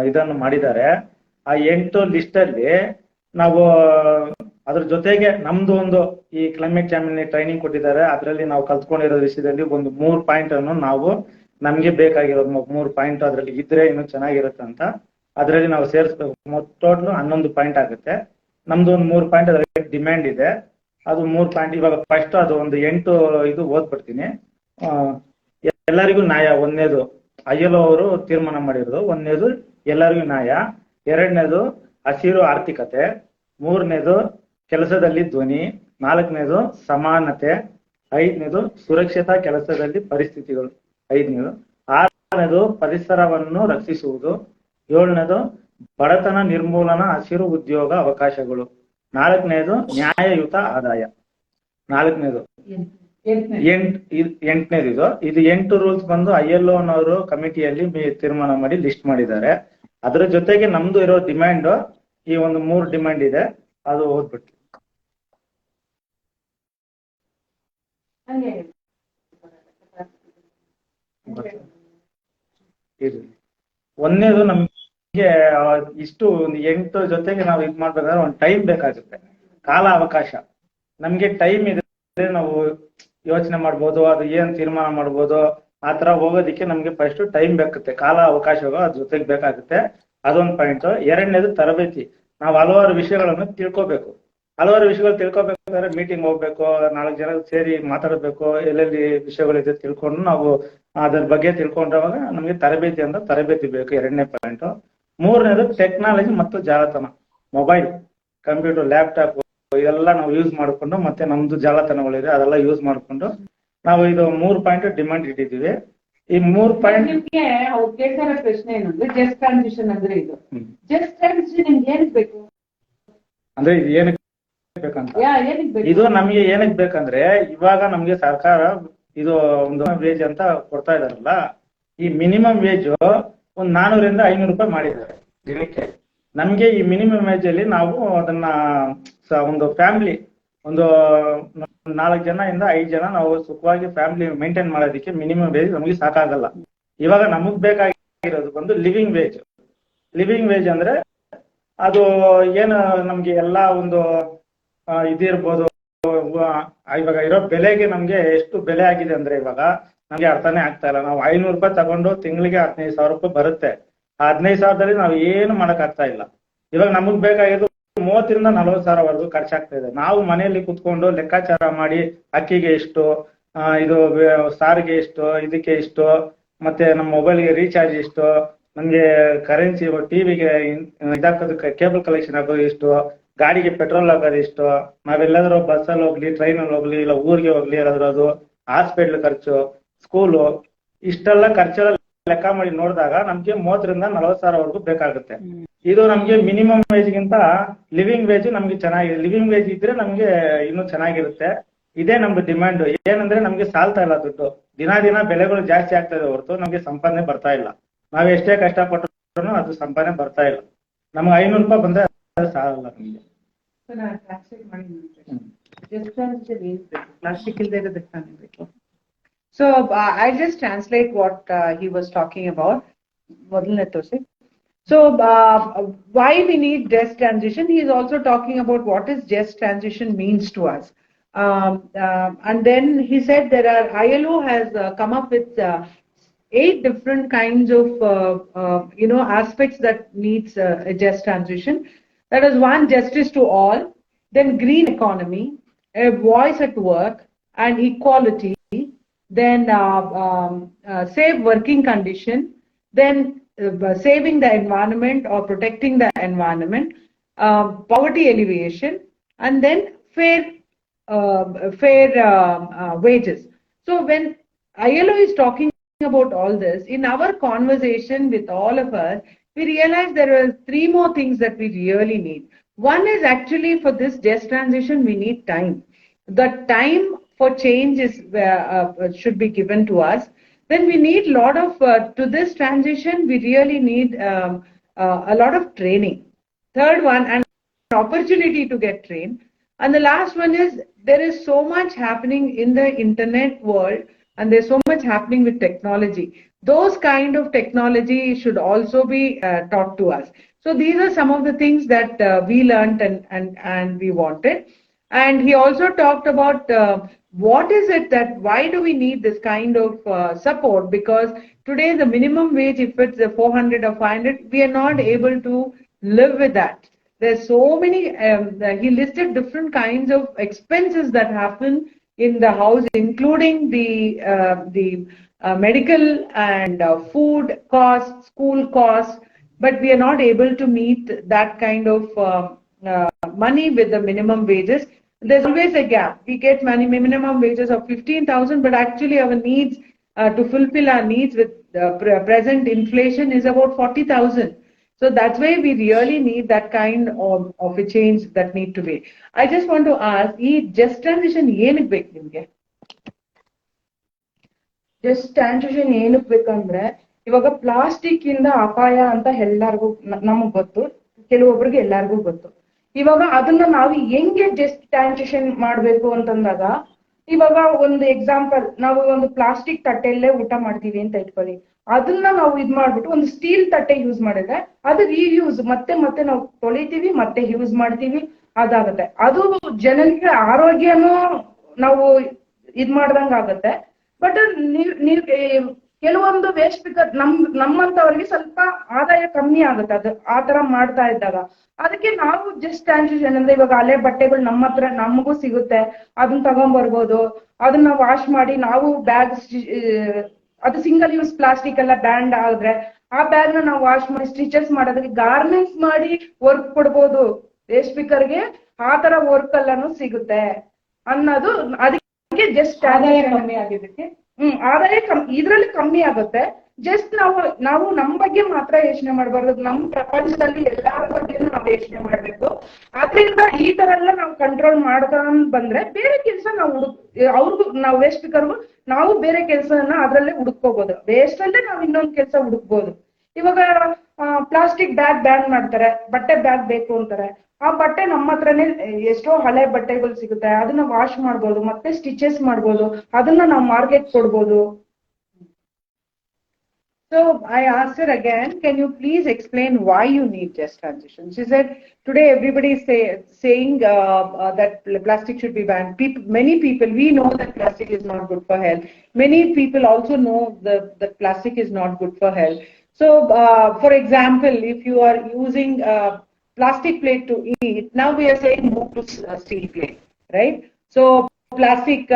ಇದನ್ನು ಮಾಡಿದ್ದಾರೆ. ಆ 8 ಲಿಸ್ಟ್ ಅಲ್ಲಿ ನಾವು ಅದ್ರ ಜೊತೆಗೆ ನಮ್ದು ಒಂದು ಈ ಕ್ಲೈಮೇಟ್ ಚಾಂಪಿಯನ್ ಟ್ರೈನಿಂಗ್ ಕೊಟ್ಟಿದ್ದಾರೆ. ಅದರಲ್ಲಿ ನಾವು ಕಲ್ತ್ಕೊಂಡಿರೋ ವಿಷಯದಲ್ಲಿ ಒಂದು 3 ಪಾಯಿಂಟ್ ಅನ್ನು ನಾವು ನಮ್ಗೆ ಬೇಕಾಗಿರೋದು 3 ಪಾಯಿಂಟ್ ಅದರಲ್ಲಿ ಇದ್ರೆ ಇನ್ನೂ ಚೆನ್ನಾಗಿರುತ್ತೆ ಅಂತ ಅದರಲ್ಲಿ ನಾವು ಸೇರಿಸ್ಬೇಕು. ಟೋಟಲ್ 11 ಪಾಯಿಂಟ್ ಆಗುತ್ತೆ. ನಮ್ದು ಒಂದು 3 ಪಾಯಿಂಟ್ ಅದರಲ್ಲಿ ಡಿಮ್ಯಾಂಡ್ ಇದೆ. ಅದು 3 ಪಾಯಿಂಟ್ ಇವಾಗ ಫಸ್ಟ್ ಅದು ಒಂದು 8 ಇದು ಓದ್ಬಿಡ್ತೀನಿ. ಎಲ್ಲರಿಗೂ ನ್ಯಾಯ, ಒಂದನೇದು ILO ಅವರು ತೀರ್ಮಾನ ಮಾಡಿರೋದು. ಒಂದನೇದು ಎಲ್ಲರಿಗೂ ನ್ಯಾಯ, ಎರಡನೇದು ಹಸಿರು ಆರ್ಥಿಕತೆ, ಮೂರನೇದು ಕೆಲಸದಲ್ಲಿ ಧ್ವನಿ, ನಾಲ್ಕನೇದು ಸಮಾನತೆ, ಐದನೇದು ಸುರಕ್ಷಿತ ಕೆಲಸದಲ್ಲಿ ಪರಿಸ್ಥಿತಿಗಳು, ಐದನೇದು ಆರನೇದು ಪರಿಸರವನ್ನು ರಕ್ಷಿಸುವುದು, ಏಳನೇದು ಬಡತನ ನಿರ್ಮೂಲನಾ ಹಸಿರು ಉದ್ಯೋಗ ಅವಕಾಶಗಳು, ನಾಲ್ಕನೇದು ನ್ಯಾಯಯುತ ಆದಾಯ, ನಾಲ್ಕನೇದು ಎಂಟನೇದು ಇದು 8 ರೂಲ್ಸ್ ಬಂದು ILO ನವರು ಕಮಿಟಿಯಲ್ಲಿ ತೀರ್ಮಾನ ಮಾಡಿ ಲಿಸ್ಟ್ ಮಾಡಿದ್ದಾರೆ. ಅದ್ರ ಜೊತೆಗೆ ನಮ್ದು ಇರೋ ಡಿಮ್ಯಾಂಡ್ ಈ ಒಂದು 3 ಡಿಮ್ಯಾಂಡ್ ಇದೆ, ಅದು ಓದ್ಬಿಟ್ಟು. ಒಂದನೇದು ನಮ್ಗೆ ಇಷ್ಟು 8 ಜೊತೆಗೆ ನಾವು ಇದು ಮಾಡ್ಬೇಕಾದ್ರೆ ಒಂದು ಟೈಮ್ ಬೇಕಾಗುತ್ತೆ, ಕಾಲ ಅವಕಾಶ. ನಮ್ಗೆ ಟೈಮ್ ಇದೆ, ನಾವು ಯೋಚನೆ ಮಾಡ್ಬೋದು, ಅದು ಏನ್ ತೀರ್ಮಾನ ಮಾಡ್ಬೋದು, ಆತರ ಹೋಗೋದಿಕ್ಕೆ ನಮ್ಗೆ ಫಸ್ಟ್ ಟೈಮ್ ಬೇಕಾಗುತ್ತೆ, ಕಾಲ ಅವಕಾಶಗಳು ಅದ್ರ ಜೊತೆಗೆ ಬೇಕಾಗುತ್ತೆ. ಅದೊಂದು ಪಾಯಿಂಟ್. ಎರಡನೇದು ತರಬೇತಿ. ನಾವು ಹಲವಾರು ವಿಷಯಗಳನ್ನು ತಿಳ್ಕೊಬೇಕು. ಹಲವಾರು ವಿಷಯಗಳು ತಿಳ್ಕೊಬೇಕಾದ್ರೆ ಮೀಟಿಂಗ್ ಹೋಗ್ಬೇಕು, 4 ಜನ ಸೇರಿ ಮಾತಾಡಬೇಕು, ಎಲ್ಲೆಲ್ಲಿ ವಿಷಯಗಳಿದೆ ತಿಳ್ಕೊಂಡು ನಾವು ಅದ್ರ ಬಗ್ಗೆ ತಿಳ್ಕೊಂಡಾಗ ನಮ್ಗೆ ತರಬೇತಿ ಅಂತ ತರಬೇತಿ ಬೇಕು, ಎರಡನೇ ಪಾಯಿಂಟ್. ಮೂರನೇದು ಟೆಕ್ನಾಲಜಿ ಮತ್ತು ಜಾಲತಾಣ, ಮೊಬೈಲ್, ಕಂಪ್ಯೂಟರ್, ಲ್ಯಾಪ್ಟಾಪ್ ಇದೆಲ್ಲ ನಾವು ಯೂಸ್ ಮಾಡ್ಕೊಂಡು ಮತ್ತೆ ನಮ್ದು ಜಾಲತಾಣಗಳಿದೆ ಅದೆಲ್ಲ ಯೂಸ್ ಮಾಡ್ಕೊಂಡು ನಾವು ಇದು 3 ಪಾಯಿಂಟ್ ಡಿಮ್ಯಾಂಡ್ ಇಟ್ಟಿದ್ದೀವಿ. ಈ 3 ಪಾಯಿಂಟ್ ನಿಮ್ಗೆ ಅವ್ರು ಕೇಳ್ತಾರ ಪ್ರಶ್ನೆ ಏನಂದ್ರೆ ಜಸ್ಟ್ ಟ್ರಾನ್ಸಿಷನ್ ಅಂದ್ರೆ ಇದು ಜಸ್ಟ್ ಟ್ರಾನ್ಸಿಷನ್ ನಿಮ್ಗೆ ಏನಕ್ಕೆ ಬೇಕು ಅಂದ್ರೆ ಇದು ಏನಕ್ಕೆ ಬೇಕಂತ, ಇದು ನಮ್ಗೆ ಏನಕ್ಕೆ ಬೇಕಂದ್ರೆ ಇವಾಗ ನಮ್ಗೆ ಸರ್ಕಾರ ಇದು ಒಂದು ವೇಜ್ ಅಂತ ಕೊಡ್ತಾ ಇದಾರಲ್ಲ, ಈ ಮಿನಿಮಮ್ ವೇಜ್ ಒಂದು 400 ರಿಂದ 500 ರೂಪಾಯಿ ಮಾಡಿದ್ದಾರೆ ದಿನಕ್ಕೆ. ನಮ್ಗೆ ಈ ಮಿನಿಮಮ್ ವೇಜ್ ಅಲ್ಲಿ ನಾವು ಅದನ್ನ ಒಂದು ಫ್ಯಾಮಿಲಿ ಒಂದು 4 ಜನ ಇಂದ 5 ಜನ ನಾವು ಸುಖವಾಗಿ ಫ್ಯಾಮಿಲಿ ಮೇಂಟೈನ್ ಮಾಡೋದಕ್ಕೆ ಮಿನಿಮಮ್ ವೇಜ್ ನಮಗೆ ಸಾಕಾಗಲ್ಲ. ಇವಾಗ ನಮಗ್ ಬೇಕಾಗಿರೋದು ಬಂದು ಲಿವಿಂಗ್ ವೇಜ್. ಲಿವಿಂಗ್ ವೇಜ್ ಅಂದ್ರೆ ಅದು ಏನು ನಮ್ಗೆ ಎಲ್ಲಾ ಒಂದು ಇದಿರ್ಬೋದು. ಇವಾಗ ಇರೋ ಬೆಲೆಗೆ ನಮ್ಗೆ ಎಷ್ಟು ಬೆಲೆ ಆಗಿದೆ ಅಂದ್ರೆ ಇವಾಗ ನಮ್ಗೆ ಅರ್ಥನೇ ಆಗ್ತಾ ಇಲ್ಲ. ನಾವು 500 ರೂಪಾಯಿ ತಗೊಂಡು ತಿಂಗಳಿಗೆ 15,000 ರೂಪಾಯಿ ಬರುತ್ತೆ. ಆ 15,000ದಲ್ಲಿ ನಾವು ಏನು ಮಾಡಕ್ ಆಗ್ತಾ ಇಲ್ಲ. ಇವಾಗ ನಮಗ್ ಬೇಕಾಗಿರೋದು 30 ರಿಂದ 40,000 ಖರ್ಚಾಗ್ತಾ ಇದೆ. ನಾವು ಮನೆಯಲ್ಲಿ ಕುತ್ಕೊಂಡು ಲೆಕ್ಕಾಚಾರ ಮಾಡಿ ಅಕ್ಕಿಗೆ ಎಷ್ಟು, ಇದು ಸಾರಿಗೆ ಎಷ್ಟು, ಇದಕ್ಕೆ ಎಷ್ಟು, ಮತ್ತೆ ನಮ್ಮ ಮೊಬೈಲ್ಗೆ ರೀಚಾರ್ಜ್ ಎಷ್ಟು, ನಮ್ಗೆ ಕರೆನ್ಸಿ, ಟಿವಿಗೆ ಇದಾಕೋದಕ್ಕೆ ಕೇಬಲ್ ಕಲೆಕ್ಷನ್ ಹಾಕೋದು ಎಷ್ಟು, ಗಾಡಿಗೆ ಪೆಟ್ರೋಲ್ ಹಾಕೋದು ಎಷ್ಟು, ನಾವೆಲ್ಲಾದ್ರೂ ಬಸ್ಸಲ್ಲಿ ಹೋಗ್ಲಿ, ಟ್ರೈನಲ್ಲಿ ಹೋಗ್ಲಿ, ಇಲ್ಲ ಊರಿಗೆ ಹೋಗ್ಲಿ, ಅದು ಹಾಸ್ಪಿಟ್ಲ್ ಖರ್ಚು, ಸ್ಕೂಲು, ಇಷ್ಟೆಲ್ಲ ಖರ್ಚೆಲ್ಲ ಲೆಕ್ಕ ಮಾಡಿ ನೋಡಿದಾಗ ನಮ್ಗೆ 30 ರಿಂದ 40,000 ಬೇಕಾಗುತ್ತೆ. ಇದು ನಮ್ಗೆ ಮಿನಿಮಮ್ ವೇಜ್ ಗಿಂತ ಲಿವಿಂಗ್ ವೇಜ್ ನಮ್ಗೆ ಚೆನ್ನಾಗಿದೆ. ಲಿವಿಂಗ್ ವೇಜ್ ಇದ್ರೆ ನಮ್ಗೆ ಇನ್ನೂ ಚೆನ್ನಾಗಿರುತ್ತೆ. ಇದೇ ನಮ್ದು ಡಿಮ್ಯಾಂಡ್. ಏನಂದ್ರೆ ನಮ್ಗೆ ಸಾಲ್ತಾ ಇಲ್ಲ ದುಡ್ಡು. ದಿನ ಬೆಲೆಗಳು ಜಾಸ್ತಿ ಆಗ್ತಾ ಇದೆ ಹೊರತು ನಮ್ಗೆ ಸಂಪಾದನೆ ಬರ್ತಾ ಇಲ್ಲ. ನಾವ್ ಎಷ್ಟೇ ಕಷ್ಟಪಟ್ಟರು ಅದು ಸಂಪಾದನೆ ಬರ್ತಾ ಇಲ್ಲ. ನಮ್ಗೆ 500 ರೂಪಾಯಿ ಬಂದ್ರೆ ಅದು ಸಾಲಲ್ಲ ನಮ್ಗೆ. ಪ್ಲಾಸ್ಟಿಕ್ ಇಲ್ಲದೆ ಇರೋದಕ್ಕೆ ಬೇಕು. So I just translate what he was talking about. So why we need just transition? He is also talking about what is just transition means to us. And then he said there are ILO has come up with 8 different kinds of aspects that needs a just transition. That is one, justice to all, then green economy, a voice at work, and equality. Then safe working condition, then saving the environment or protecting the environment, poverty alleviation, and then fair wages. So when ILO is talking about all this, in our conversation with all of us, we realized there are three more things that we really need. One is actually for this just transition, we need time. The time for change should be given to us. Then we need a lot of, to this transition, we really need a lot of training. Third one, and opportunity to get trained. And the last one is there is so much happening in the internet world and there's so much happening with technology. Those kind of technology should also be taught to us. So these are some of the things that we learned and we wanted. And he also talked about what is it that why do we need this kind of support? Because today the minimum wage, if it's 400 or 500, we are not able to live with that. There's so many, he listed different kinds of expenses that happen in the house, including the medical and food costs, school costs, but we are not able to meet that kind of money with the minimum wages. There's always a gap. We get minimum wages of 15,000, but actually our needs to fulfill our needs with present inflation is about 40,000. So that's why we really need that kind of a change that need to be. I just want to ask, ಈ just transition ಏನಕ್ಕೆ ಬೇಕು ನಿಮ್ಗೆ? Just transition ಏನಕ್ಕೆ ಬೇಕಂದ್ರೆ ಇವಾಗ plastic ಇಂದ ಅಪಾಯ ಅಂತ ಎಲ್ಲರಿಗೂ ನಮಗ್ ಗೊತ್ತು, ಕೆಲವೊಬ್ರಿಗೆ ಎಲ್ಲರಿಗೂ ಗೊತ್ತು. ಇವಾಗ ಅದನ್ನ ನಾವು ಹೆಂಗೆ ಜಸ್ಟ್ ಟ್ರಾನ್ಸಿಷನ್ ಮಾಡ್ಬೇಕು ಅಂತಂದಾಗ, ಇವಾಗ ಒಂದು ಎಕ್ಸಾಂಪಲ್, ನಾವು ಒಂದು ಪ್ಲಾಸ್ಟಿಕ್ ತಟ್ಟೆಯಲ್ಲೇ ಊಟ ಮಾಡ್ತೀವಿ ಅಂತ ಇಟ್ಕೊಳ್ಳಿ. ಅದನ್ನ ನಾವು ಇದ್ ಮಾಡ್ಬಿಟ್ಟು ಒಂದು ಸ್ಟೀಲ್ ತಟ್ಟೆ ಯೂಸ್ ಮಾಡಿದ್ರೆ ಅದು ರೀಯೂಸ್, ಮತ್ತೆ ಮತ್ತೆ ನಾವು ತೊಳಿತೀವಿ, ಮತ್ತೆ ಯೂಸ್ ಮಾಡ್ತೀವಿ, ಅದಾಗತ್ತೆ. ಅದು ಜನರಿಗೆ ಆರೋಗ್ಯನೂ ನಾವು ಇದ್ ಮಾಡ್ದಂಗ ಆಗತ್ತೆ. ಬಟ್ ನೀವ್ ಕೆಲವೊಂದು ವೇಸ್ಟ್ ಪಿಕರ್ ನಮ್ಮಂತವ್ರಿಗೆ ಸ್ವಲ್ಪ ಆದಾಯ ಕಮ್ಮಿ ಆಗುತ್ತೆ ಅದು ಆ ತರ ಮಾಡ್ತಾ ಇದ್ದಾಗ. ಅದಕ್ಕೆ ನಾವು ಜಸ್ಟ್ ಟ್ರಾನ್ಸಿಷನ್ ಅಂದ್ರೆ ಇವಾಗ ಹಳೆ ಬಟ್ಟೆಗಳು ನಮ್ಮ ಹತ್ರ ನಮಗೂ ಸಿಗುತ್ತೆ, ಅದನ್ನ ತಗೊಂಡ್ಬರ್ಬೋದು. ಅದನ್ನ ವಾಶ್ ಮಾಡಿ ನಾವು ಬ್ಯಾಗ್, ಅದು ಸಿಂಗಲ್ ಯೂಸ್ ಪ್ಲಾಸ್ಟಿಕ್ ಎಲ್ಲ ಬ್ಯಾನ್ ಆದ್ರೆ ಆ ಬ್ಯಾಗ್ ನ ನಾವು ವಾಶ್ ಮಾಡಿ ಸ್ಟಿಚಸ್ ಮಾಡೋದಕ್ಕೆ ಗಾರ್ಮೆಂಟ್ಸ್ ಮಾಡಿ ವರ್ಕ್ ಕೊಡ್ಬೋದು ವೇಸ್ಟ್ ಪಿಕರ್ಗೆ. ಆ ತರ ವರ್ಕ್ ಎಲ್ಲಾನು ಸಿಗುತ್ತೆ ಅನ್ನೋದು. ಅದಕ್ಕೆ ಜಸ್ಟ್ ಆದಾಯ ಕಮ್ಮಿ ಆಗಿದ್ದಕ್ಕೆ ಆದಾಯ ಇದ್ರಲ್ಲಿ ಕಮ್ಮಿ ಆಗುತ್ತೆ. ಜಸ್ಟ್ ನಾವು ನಮ್ಮ ಬಗ್ಗೆ ಮಾತ್ರ ಯೋಚನೆ ಮಾಡಬಾರ್ದು, ನಮ್ಮ ಪ್ರಪಂಚದಲ್ಲಿ ಎಲ್ಲಾರ ಬಗ್ಗೆನೂ ನಾವು ಯೋಚನೆ ಮಾಡ್ಬೇಕು. ಆದ್ರಿಂದ ಈ ತರ ಎಲ್ಲ ನಾವು ಕಂಟ್ರೋಲ್ ಮಾಡ್ಕೊಂಡ್ ಬಂದ್ರೆ ಬೇರೆ ಕೆಲಸ ನಾವು ಅವ್ರಿಗೂ ನಾವು ವೇಸ್ಟ್ ಪಿಕರ್ಗೂ ನಾವು ಬೇರೆ ಕೆಲಸನ ಅದ್ರಲ್ಲೇ ಹುಡುಕೋಬಹುದು. ವೇಸ್ಟ್ ಅಲ್ಲೇ ನಾವು ಇನ್ನೊಂದು ಕೆಲಸ ಹುಡುಕ್ಬೋದು. ಇವಾಗ ಪ್ಲಾಸ್ಟಿಕ್ ಬ್ಯಾಗ್ ಬ್ಯಾನ್ ಮಾಡ್ತಾರೆ, ಬಟ್ಟೆ ಬ್ಯಾಗ್ ಬೇಕು ಅಂತಾರೆ. ಆ ಬಟ್ಟೆ ನಮ್ಮ ಹತ್ರನೇ ಎಷ್ಟೋ ಹಳೆ ಬಟ್ಟೆಗಳು ಸಿಗುತ್ತೆ, ಅದನ್ನ ವಾಶ್ ಮಾಡ್ಬೋದು, ಮತ್ತೆ ಸ್ಟಿಚಸ್ ಮಾಡ್ಬೋದು, ಅದನ್ನ ನಾವು ಮಾರ್ಕೆಟ್ ಕೊಡ್ಬೋದು. So I asked her again, can you please explain why you need just transition? She said, today everybody is saying that plastic should be banned. Many people, we know that plastic is not good for health. Many people also know that plastic is not good for health. So for example, if you are using plastic plate to eat, now we are saying move to steel plate, right? So plastic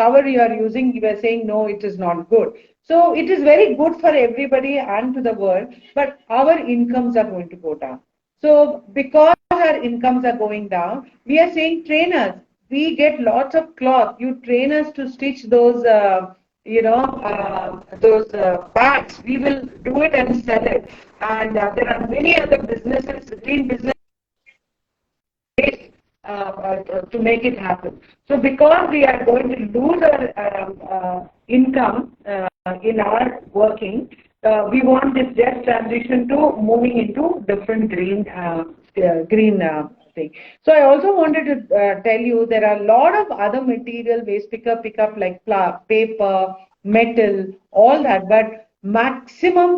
cover you are using, you are saying no, it is not good. So it is very good for everybody and to the world, but our incomes are going to go down. So because our incomes are going down, we are saying train us. We get lots of cloth. You train us to stitch those, those bags. We will do it and sell it. And there are many other businesses, green business, to make it happen. So because we are going to lose our income in our working, we want this just transition to moving into different green thing. So I also wanted to tell you there are a lot of other material waste pick up like paper, metal, all that, but maximum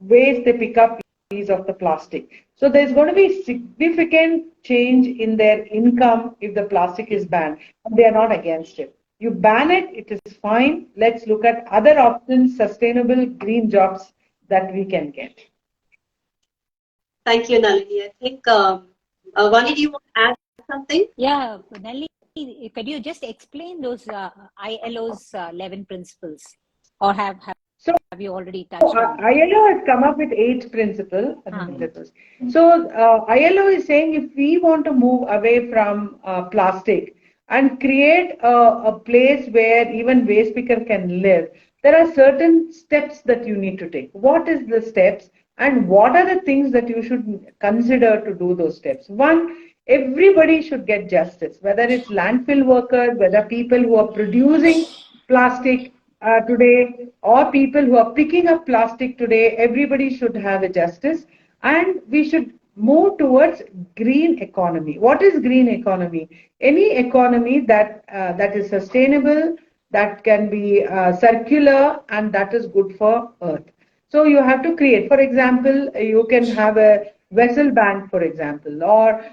waste they pick up is of the plastic. So there's going to be significant change in their income if the plastic is banned, and they are not against it. You ban it, it is fine. Let's look at other options, sustainable green jobs that we can get. Thank you, Nalini. I think, Vani, do you want to add something? Yeah, Nalini, could you just explain those ILO's 11 principles, or have So have you already touched on? ILO has come up with 8 principles. So ILO is saying if we want to move away from plastic and create a place where even waste picker can live, there are certain steps that you need to take. What is the steps and what are the things that you should consider to do those steps? One, everybody should get justice, whether it's landfill workers, whether people who are producing plastic today or people who are picking up plastic today, everybody should have a justice, and we should move towards green economy. What is green economy? Any economy that is sustainable, that can be circular, and that is good for earth. So you have to create, for example, you can have a vessel bank, for example, or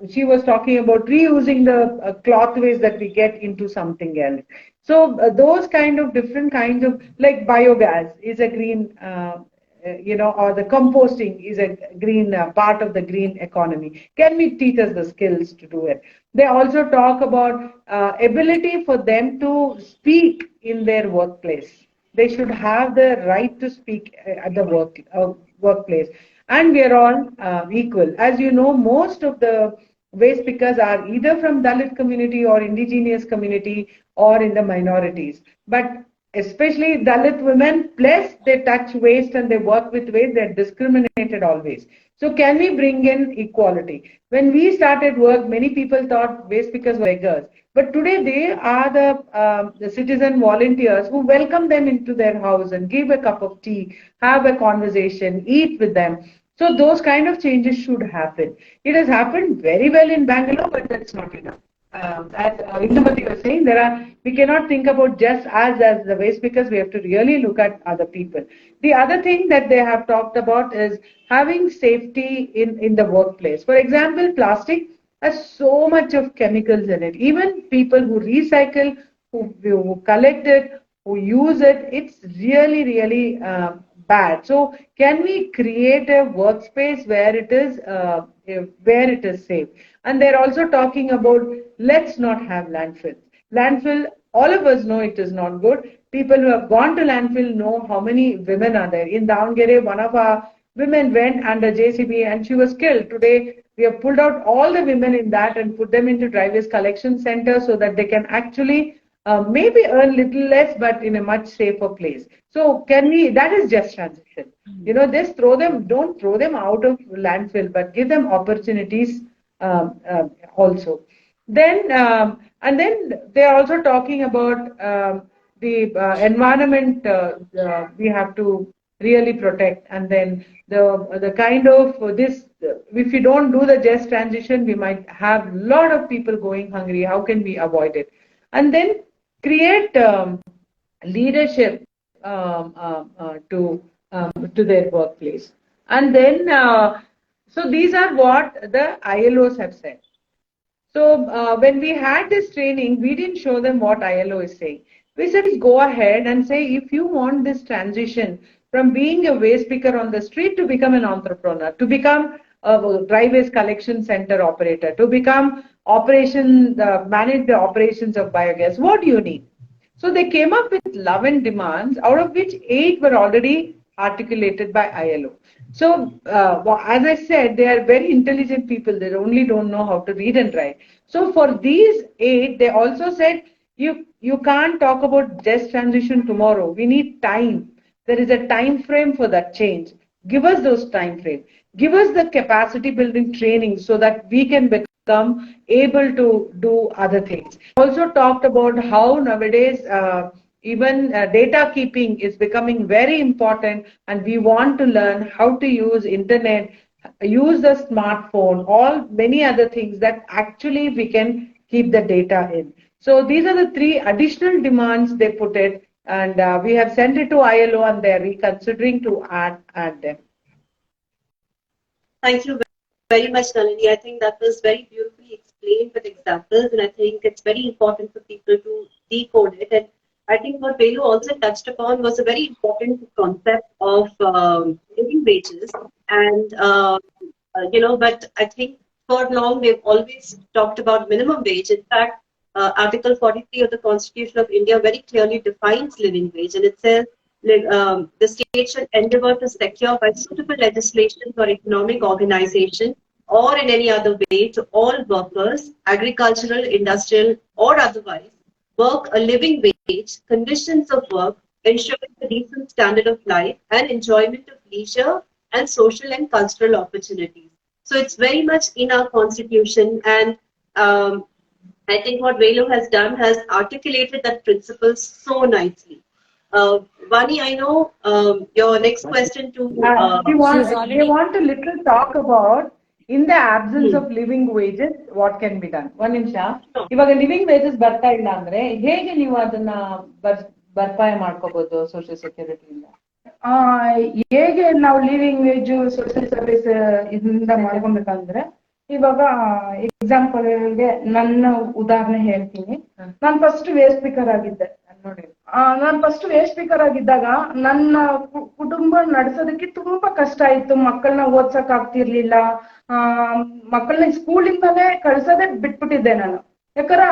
she was talking about reusing the cloth waste that we get into something else. So those kind of different kinds of, like biogas is a green, or the composting is a green part of the green economy. Can we teach us the skills to do it? They also talk about ability for them to speak in their workplace. They should have the right to speak at the workplace. And we are all equal. As you know, most of the waste pickers are either from Dalit community or indigenous community or in the minorities. But especially Dalit women, plus they touch waste and they work with waste, they're discriminated always. So can we bring in equality? When we started work, many people thought waste pickers were beggars. But today they are the citizen volunteers who welcome them into their house and give a cup of tea, have a conversation, eat with them. So those kind of changes should happen. It has happened very well in Bangalore, but that's not enough. As Indumathi was saying, we cannot think about just as the waste pickers. We have to really look at other people. The other thing that they have talked about is having safety in the workplace. For example, plastic has so much of chemicals in it. Even people who recycle, who collect it, who use it, it's really, really bad. So can we create a workspace where it is safe? And they're also talking about let's not have landfills. Landfill, all of us know it is not good. People who have gone to landfill know how many women are there. In Davangere, one of our women went under JCB and she was killed. Today, we have pulled out all the women in that and put them into drivers collection center so that they can actually maybe earn little less, but in a much safer place. So that is just transition. Just don't throw them out of landfill, but give them opportunities also. Then, and then they are also talking about the environment we have to really protect. And then the kind of this, if we don't do the just transition, we might have a lot of people going hungry. How can we avoid it? And then create leadership to their workplace. And then, so these are what the ILOs have said. So when we had this training, we didn't show them what ILO is saying. We said, go ahead and say, if you want this transition from being a waste picker on the street to become an entrepreneur, to become a dry waste collection center operator, to become manage the operations of biogas, what do you need? So they came up with 11 demands, out of which 8 were already articulated by ILO. So as I said, they are very intelligent people. They only don't know how to read and write. So for these 8, they also said, you can't talk about just transition tomorrow. We need time. There is a time frame for that change. Give us those time frame. Give us the capacity building training so that we can become able to do other things. Also talked about how nowadays even data keeping is becoming very important, and we want to learn how to use internet, use the smartphone, many other things that actually we can keep the data in. So these are the 3 additional demands they put it, and we have sent it to ILO and they are reconsidering to add them. Thank you very much, Nalini. I think that was very beautifully explained with examples, and I think it's very important for people to decode it. And I think what Velu also touched upon was a very important concept of living wages. And, but I think for long they've always talked about minimum wage. In fact, Article 43 of the Constitution of India very clearly defines living wage, and it says The state should endeavor to secure by suitable legislation or economic organization or in any other way to all workers, agricultural, industrial, or otherwise, work a living wage, conditions of work, ensuring a decent standard of life and enjoyment of leisure and social and cultural opportunities. So it's very much in our constitution, and I think what Velu has done has articulated that principle so nicely. Vani, I know your next question to. They already. want to little talk about in the absence of living wages, what can be done. ಒಂದು ನಿಮಿಷ, ಇವಾಗ living wages ಬರ್ತಾ ಇಲ್ಲ ಅಂದ್ರೆ ಹೇಗೆ ನೀವು ಅದನ್ನ ಭರ್ಪಾಯಿ ಮಾಡ್ಕೋಬಹುದು ಸೋಷಿಯಲ್ ಸೆಕ್ಯೂರಿಟಿಯಿಂದ? ಹೇಗೆ ನಾವು ಲಿವಿಂಗ್ ವೇಜ್ ಸೋಷಿಯಲ್ ಸರ್ವಿಸ್ ಇದರಿಂದ ಮಾಡ್ಕೊಬೇಕಂದ್ರೆ, ಇವಾಗ ಎಕ್ಸಾಂಪಲ್ಗೆ ನನ್ನ ಉದಾಹರಣೆ ಹೇಳ್ತೀನಿ. ನಾನು ಫಸ್ಟ್ ವೇಸ್ಟ್ ಸ್ಪೀಕರ್ ಆಗಿದ್ದೆ. ನಾನು ಫಸ್ಟ್ ವೇಸ್ಟ್ ಸ್ಪೀಕರ್ ಆಗಿದ್ದಾಗ ನನ್ನ ಕುಟುಂಬ ನಡೆಸೋದಕ್ಕೆ ತುಂಬಾ ಕಷ್ಟ ಆಯ್ತು. ಮಕ್ಕಳನ್ನ ಓದ್ಸಕ್ ಆಗ್ತಿರ್ಲಿಲ್ಲ. ಮಕ್ಕಳನ್ನ ಸ್ಕೂಲಿಂದಾನೇ ಕಳ್ಸೋದೇ ಬಿಟ್ಬಿಟ್ಟಿದ್ದೆ ನಾನು, ಯಾಕಂದ್ರೆ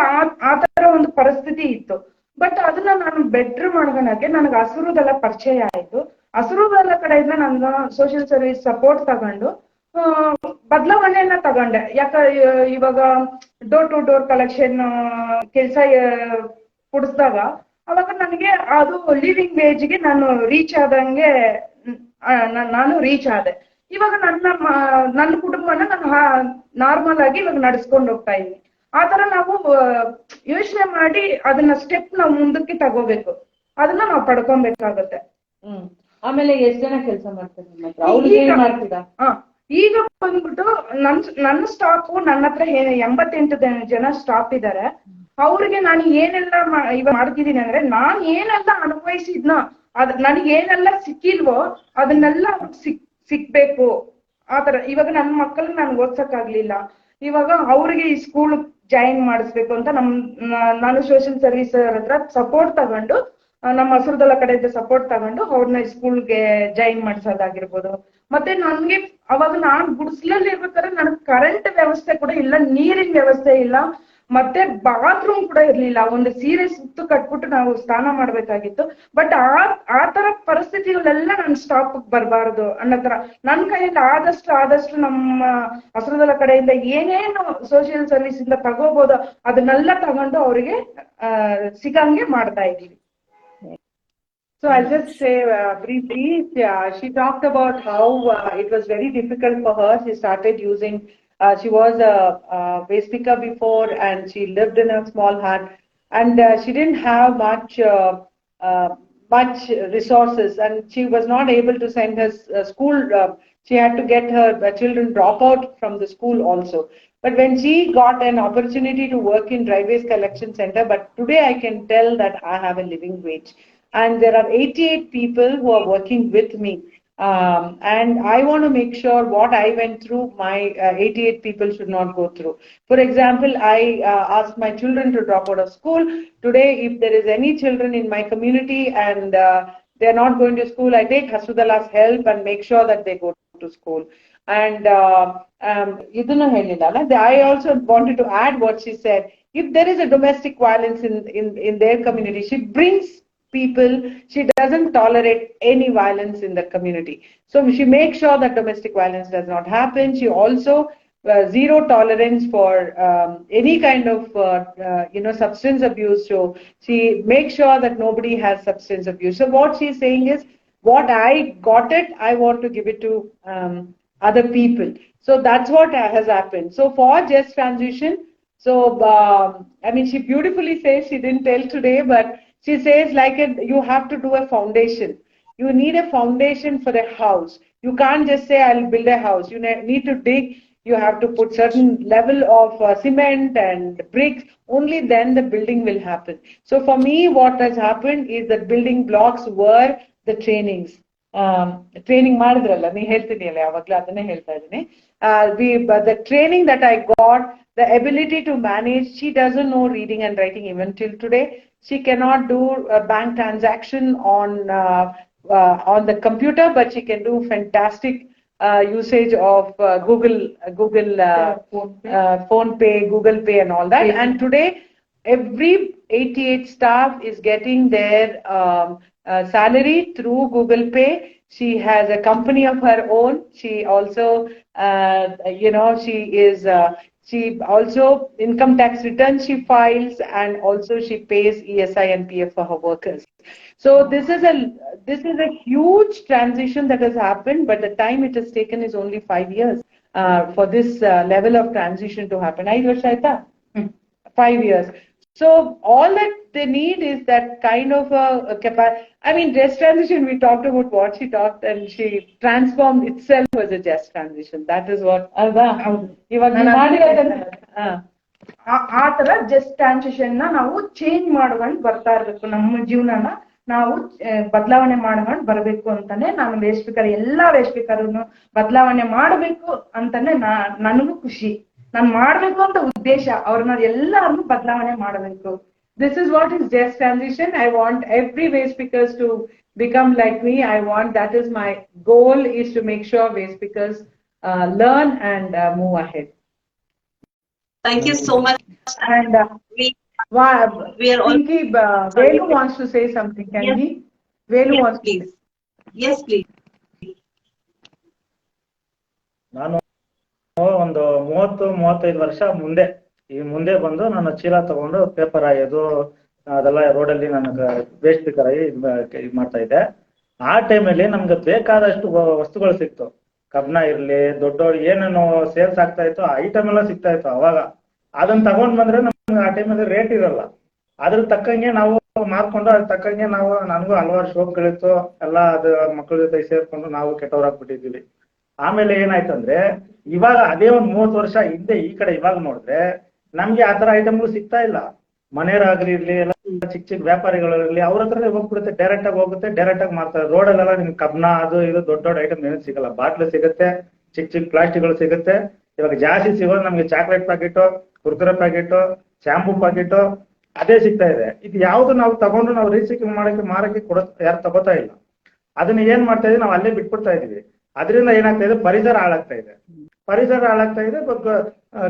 ಆ ತರ ಒಂದು ಪರಿಸ್ಥಿತಿ ಇತ್ತು. ಬಟ್ ಅದನ್ನ ನಾನು ಬೆಟ್ರ್ ಮಾಡ್ಕೊಳಕ್ಕೆ ನನಗೆ ಹಸಿರುದೆಲ್ಲ ಪರಿಚಯ ಆಯ್ತು. ಹಸಿರುದೆಲ್ಲ ಕಡೆಯಿಂದ ನಾನು ಸೋಷಿಯಲ್ ಸರ್ವಿಸ್ ಸಪೋರ್ಟ್ ತಗೊಂಡು ಬದಲಾವಣೆಯನ್ನ ತಗೊಂಡೆ. ಇವಾಗ ಡೋರ್ ಟು ಡೋರ್ ಕಲೆಕ್ಷನ್ ಕೆಲಸ ಕೊಡಿಸಿದಾಗ ಅವಾಗ ನನಗೆ ಅದು ಲಿವಿಂಗ್ ವೇಜ್ಗೆ ನಾನು ರೀಚ್ ಆದಂಗೆ ನಾನು ರೀಚ್ ಆದೆ. ಇವಾಗ ನನ್ನ ಕುಟುಂಬನ ನಾನು ನಾರ್ಮಲ್ ಆಗಿ ಇವಾಗ ನಡೆಸ್ಕೊಂಡು ಹೋಗ್ತಾ ಇದ್ದೀನಿ. ಆತರ ನಾವು ಯೋಚನೆ ಮಾಡಿ ಅದನ್ನ ಸ್ಟೆಪ್ ನಾವು ಮುಂದಕ್ಕೆ ತಗೋಬೇಕು. ಅದನ್ನ ನಾವು ಪಡ್ಕೊಬೇಕಾಗತ್ತೆ. ಆಮೇಲೆ ಎಷ್ಟ್ ಜನ ಕೆಲಸ ಮಾಡ್ತಾರೆ? ಈಗ ಬಂದ್ಬಿಟ್ಟು ನನ್ನ ಸ್ಟಾಫ್ ನನ್ನ ಹತ್ರ 88 ಜನ ಸ್ಟಾಫ್ ಇದ್ದಾರೆ. ಅವ್ರಿಗೆ ನಾನು ಏನೆಲ್ಲ ಇವಾಗ ಮಾಡ್ತಿದ್ದೀನಿ ಅಂದ್ರೆ, ನಾನ್ ಏನೆಲ್ಲ ಅನುಭವಿಸಿದ್ನೋ ನನಗೆ ಏನೆಲ್ಲ ಸಿಕ್ಕಿಲ್ವೋ ಅದನ್ನೆಲ್ಲ ಸಿಕ್ಬೇಕು. ಆತರ ಇವಾಗ ನನ್ನ ಮಕ್ಕಳನ್ನ ನಾನು ಓದ್ಸಕ್ ಆಗ್ಲಿಲ್ಲ, ಇವಾಗ ಅವ್ರಿಗೆ ಈ ಸ್ಕೂಲ್ ಜಾಯಿನ್ ಮಾಡಿಸ್ಬೇಕು ಅಂತ ನಾನು ಸೋಷಿಯಲ್ ಸರ್ವಿಸ್ ಹತ್ರ ಸಪೋರ್ಟ್ ತಗೊಂಡು, ನಮ್ಮ ಹಸಿರುದಳ ಕಡೆಯಿಂದ ಸಪೋರ್ಟ್ ತಗೊಂಡು ಅವ್ರನ್ನ ಸ್ಕೂಲ್ಗೆ ಜಾಯಿನ್ ಮಾಡಿಸೋದಾಗಿರ್ಬೋದು. ಮತ್ತೆ ನನ್ಗೆ ಅವಾಗ ನಾನು ಗುಡಿಸ್ಲಲ್ಲಿ ಇರ್ಬೇಕಾದ್ರೆ ನನಗೆ ಕರೆಂಟ್ ವ್ಯವಸ್ಥೆ ಕೂಡ ಇಲ್ಲ, ನೀರಿನ ವ್ಯವಸ್ಥೆ ಇಲ್ಲ, ಮತ್ತೆ ಬಾತ್ರೂಮ್ ಕೂಡ ಇರ್ಲಿಲ್ಲ. ಒಂದು ಸೀರೆ ಸುತ್ತು ಕಟ್ಬಿಟ್ಟು ನಾವು ಸ್ನಾನ ಮಾಡ್ಬೇಕಾಗಿತ್ತು. ಬಟ್ ಆ ತರ ಪರಿಸ್ಥಿತಿಗಳೆಲ್ಲ ನನ್ನ ಸ್ಟಾಪ್ ಬರಬಾರ್ದು ಅನ್ನೋ ತರ ನನ್ನ ಕೈಯಲ್ಲಿ ಆದಷ್ಟು ನಮ್ಮ ಹಸಿರುದಳ ಕಡೆಯಿಂದ ಏನೇನು ಸೋಷಿಯಲ್ ಸರ್ವಿಸ್ ಇಂದ ತಗೋಬಹುದು ಅದನ್ನೆಲ್ಲ ತಗೊಂಡು ಅವರಿಗೆ ಸಿಗಂಗೆ ಮಾಡ್ತಾ ಇದ್ದೀವಿ. So I'll just say briefly, she talked about how it was very difficult for her. She started using, she was a waste speaker before, and she lived in a small hut, and she didn't have much resources, and she was not able to send her school. She had to get her children drop out from the school also. But when she got an opportunity to work in dry waste collection center, but today I can tell that I have a living wage. And there are 88 people who are working with me. And I want to make sure what I went through, my 88 people should not go through. For example, I asked my children to drop out of school. Today, if there is any children in my community and they are not going to school, I take Hasudala's help and make sure that they go to school. And I also wanted to add what she said. If there is a domestic violence in their community, she brings people, she doesn't tolerate any violence in the community. So she makes sure that domestic violence does not happen. She also zero tolerance for any kind of substance abuse. So she makes sure that nobody has substance abuse. So what she's saying is, what I got it, I want to give it to other people. So that's what has happened. So for just transition, so she beautifully says, she didn't tell today, but she says you have to do a foundation. You need a foundation for a house. You can't just say, I'll build a house. You need to dig. You have to put certain level of cement and bricks. Only then the building will happen. So for me, what has happened is that building blocks were the trainings. Training ಮಾಡಿದ್ರಲ್ಲ, ನೀ ಹೇಳ್ತಿದೆಯಲ್ಲ ಯಾವಾಗಲೂ ಅದನ್ನೇ ಹೇಳ್ತಾ ಇದ್ದೀನಿ. The training that I got, the ability to manage. She doesn't know reading and writing even till today. She cannot do a bank transaction on the computer, but she can do fantastic usage of Google Phone Pay, Google Pay, and all that. And today, every 88 staff is getting their salary through Google Pay. She has a company of her own. She also, she also income tax returns she files, and also she pays ESI and PF for her workers. So this is a huge transition that has happened, but the time it has taken is only 5 years for this level of transition to happen. 5 years, Shaita? 5 years. So all that they need is that kind of a capacity. I mean, just transition, we talked about what she talked, and she transformed itself as a just transition. That is what. ಆ ತರ just transition ನಾವು change ಮಾಡ್ಕೊಂಡು ಬರ್ತಾ ಇರ್ಬೇಕು. ನಮ್ಮ ಜೀವನನ ನಾವು ಬದಲಾವಣೆ ಮಾಡ್ಕೊಂಡು ಬರ್ಬೇಕು ಅಂತಾನೆ ನಾನು ವೇಸ್ಟ್ ಸ್ಪೀಕರ್ ಎಲ್ಲಾ ವೇಸ್ಟ್ ಸ್ಪೀಕರ್ನು ಬದಲಾವಣೆ ಮಾಡ್ಬೇಕು ಅಂತಾನೆ ನನಗೂ ಖುಷಿ. ನಾನು ಮಾಡ್ಬೇಕು ಅಂತ ಉದ್ದೇಶ, ಅವ್ರನ್ನ ಎಲ್ಲಾರನ್ನು ಬದಲಾವಣೆ ಮಾಡಬೇಕು. This is what is just transition. I want every waste speakers to become like me. That is my goal, is to make sure waste speakers learn and move ahead. Thank you so much. And we are all. Pinky, Velu wants to say something. Can he? Velu wants please. Yes, please. ನಾನು ಒಂದು 30-35 ವರ್ಷ ಮುಂದೆ ಬಂದು ನಾನು ಚೀಲ ತಗೊಂಡು paper ಆಯೋದು ಅದೆಲ್ಲ ರೋಡಲ್ಲಿ ನನಗೆ ವೇಸ್ಟ್ ಸ್ಪೀಕರ್ ಆಗಿ ಇದು ಮಾಡ್ತಾ ಇದ್ದೆ. ಆ ಟೈಮಲ್ಲಿ ನಮ್ಗೆ ಬೇಕಾದಷ್ಟು ವಸ್ತುಗಳು ಸಿಕ್ತು. ಕಬ್ಣ ಇರ್ಲಿ, ದೊಡ್ಡವ್ರು ಏನೇನು ಸೇಲ್ಸ್ ಆಗ್ತಾ ಇತ್ತು ಐಟಮ್ ಎಲ್ಲ ಸಿಗ್ತಾ ಇತ್ತು ಅವಾಗ. ಅದನ್ನ ತಗೊಂಡ್ ಬಂದ್ರೆ ನಮ್ಗೆ ಆ ಟೈಮಲ್ಲಿ ರೇಟ್ ಇರಲ್ಲ. ಅದ್ರ ತಕ್ಕಂಗೆ ನಾವು ಮಾರ್ಕೊಂಡು ಅದ್ರ ತಕ್ಕಂಗೆ ನನಗೂ ಹಲವಾರು ಶೋಕ್ಗಳಿತ್ತು ಎಲ್ಲ. ಅದು ಮಕ್ಕಳ ಜೊತೆ ಸೇರ್ಕೊಂಡು ನಾವು ಕೆಟ್ಟವರಾಗ್ಬಿಟ್ಟಿದ್ದೀವಿ. ಆಮೇಲೆ ಏನಾಯ್ತಂದ್ರೆ ಇವಾಗ ಅದೇ ಒಂದು 30 ವರ್ಷ ಹಿಂದೆ ಈ ಕಡೆ ಇವಾಗ ನೋಡಿದ್ರೆ ನಮ್ಗೆ ಆತರ ಐಟಮ್ಗಳು ಸಿಗ್ತಾ ಇಲ್ಲ. ಮನೆಯವರಾಗ್ಲಿ ಇರ್ಲಿ, ಎಲ್ಲ ಚಿಕ್ಕ ವ್ಯಾಪಾರಿಗಳಿರ್ಲಿ, ಅವ್ರ ಹತ್ರನೇ ಹೋಗ್ಬಿಡುತ್ತೆ, ಡೈರೆಕ್ಟ್ ಆಗಿ ಹೋಗುತ್ತೆ, ಡೈರೆಕ್ಟ್ ಆಗಿ ಮಾಡ್ತಾರೆ. ರೋಡಲ್ಲೆಲ್ಲ ನಿಮ್ಗೆ ಕಬ್ಣ ಅದು ಇದು ದೊಡ್ಡ ಐಟಮ್ ಏನು ಸಿಗಲ್ಲ. ಬಾಟ್ಲು ಸಿಗುತ್ತೆ, ಚಿಕ್ಕ ಪ್ಲಾಸ್ಟಿಕ್ಗಳು ಸಿಗುತ್ತೆ. ಇವಾಗ ಜಾಸ್ತಿ ಸಿಗೋದು ನಮ್ಗೆ chocolate packet, Kurkure packet, shampoo packet ಅದೇ ಸಿಗ್ತಾ ಇದೆ. ಇದು ಯಾವ್ದು ನಾವು ತಗೊಂಡು ನಾವು ರೀಸೈಕಲ್ ಮಾರಕ್ಕೆ ಯಾರು ತಗೋತಾ ಇಲ್ಲ. ಅದನ್ನ ಏನ್ ಮಾಡ್ತಾ ಇದೀವಿ, ನಾವು ಅಲ್ಲೇ ಬಿಟ್ಬಿಡ್ತಾ ಇದೀವಿ. ಅದರಿಂದ ಏನಾಗ್ತಾ ಇದೆ, ಪರಿಸರ ಹಾಳಾಗ್ತಾ ಇದೆ.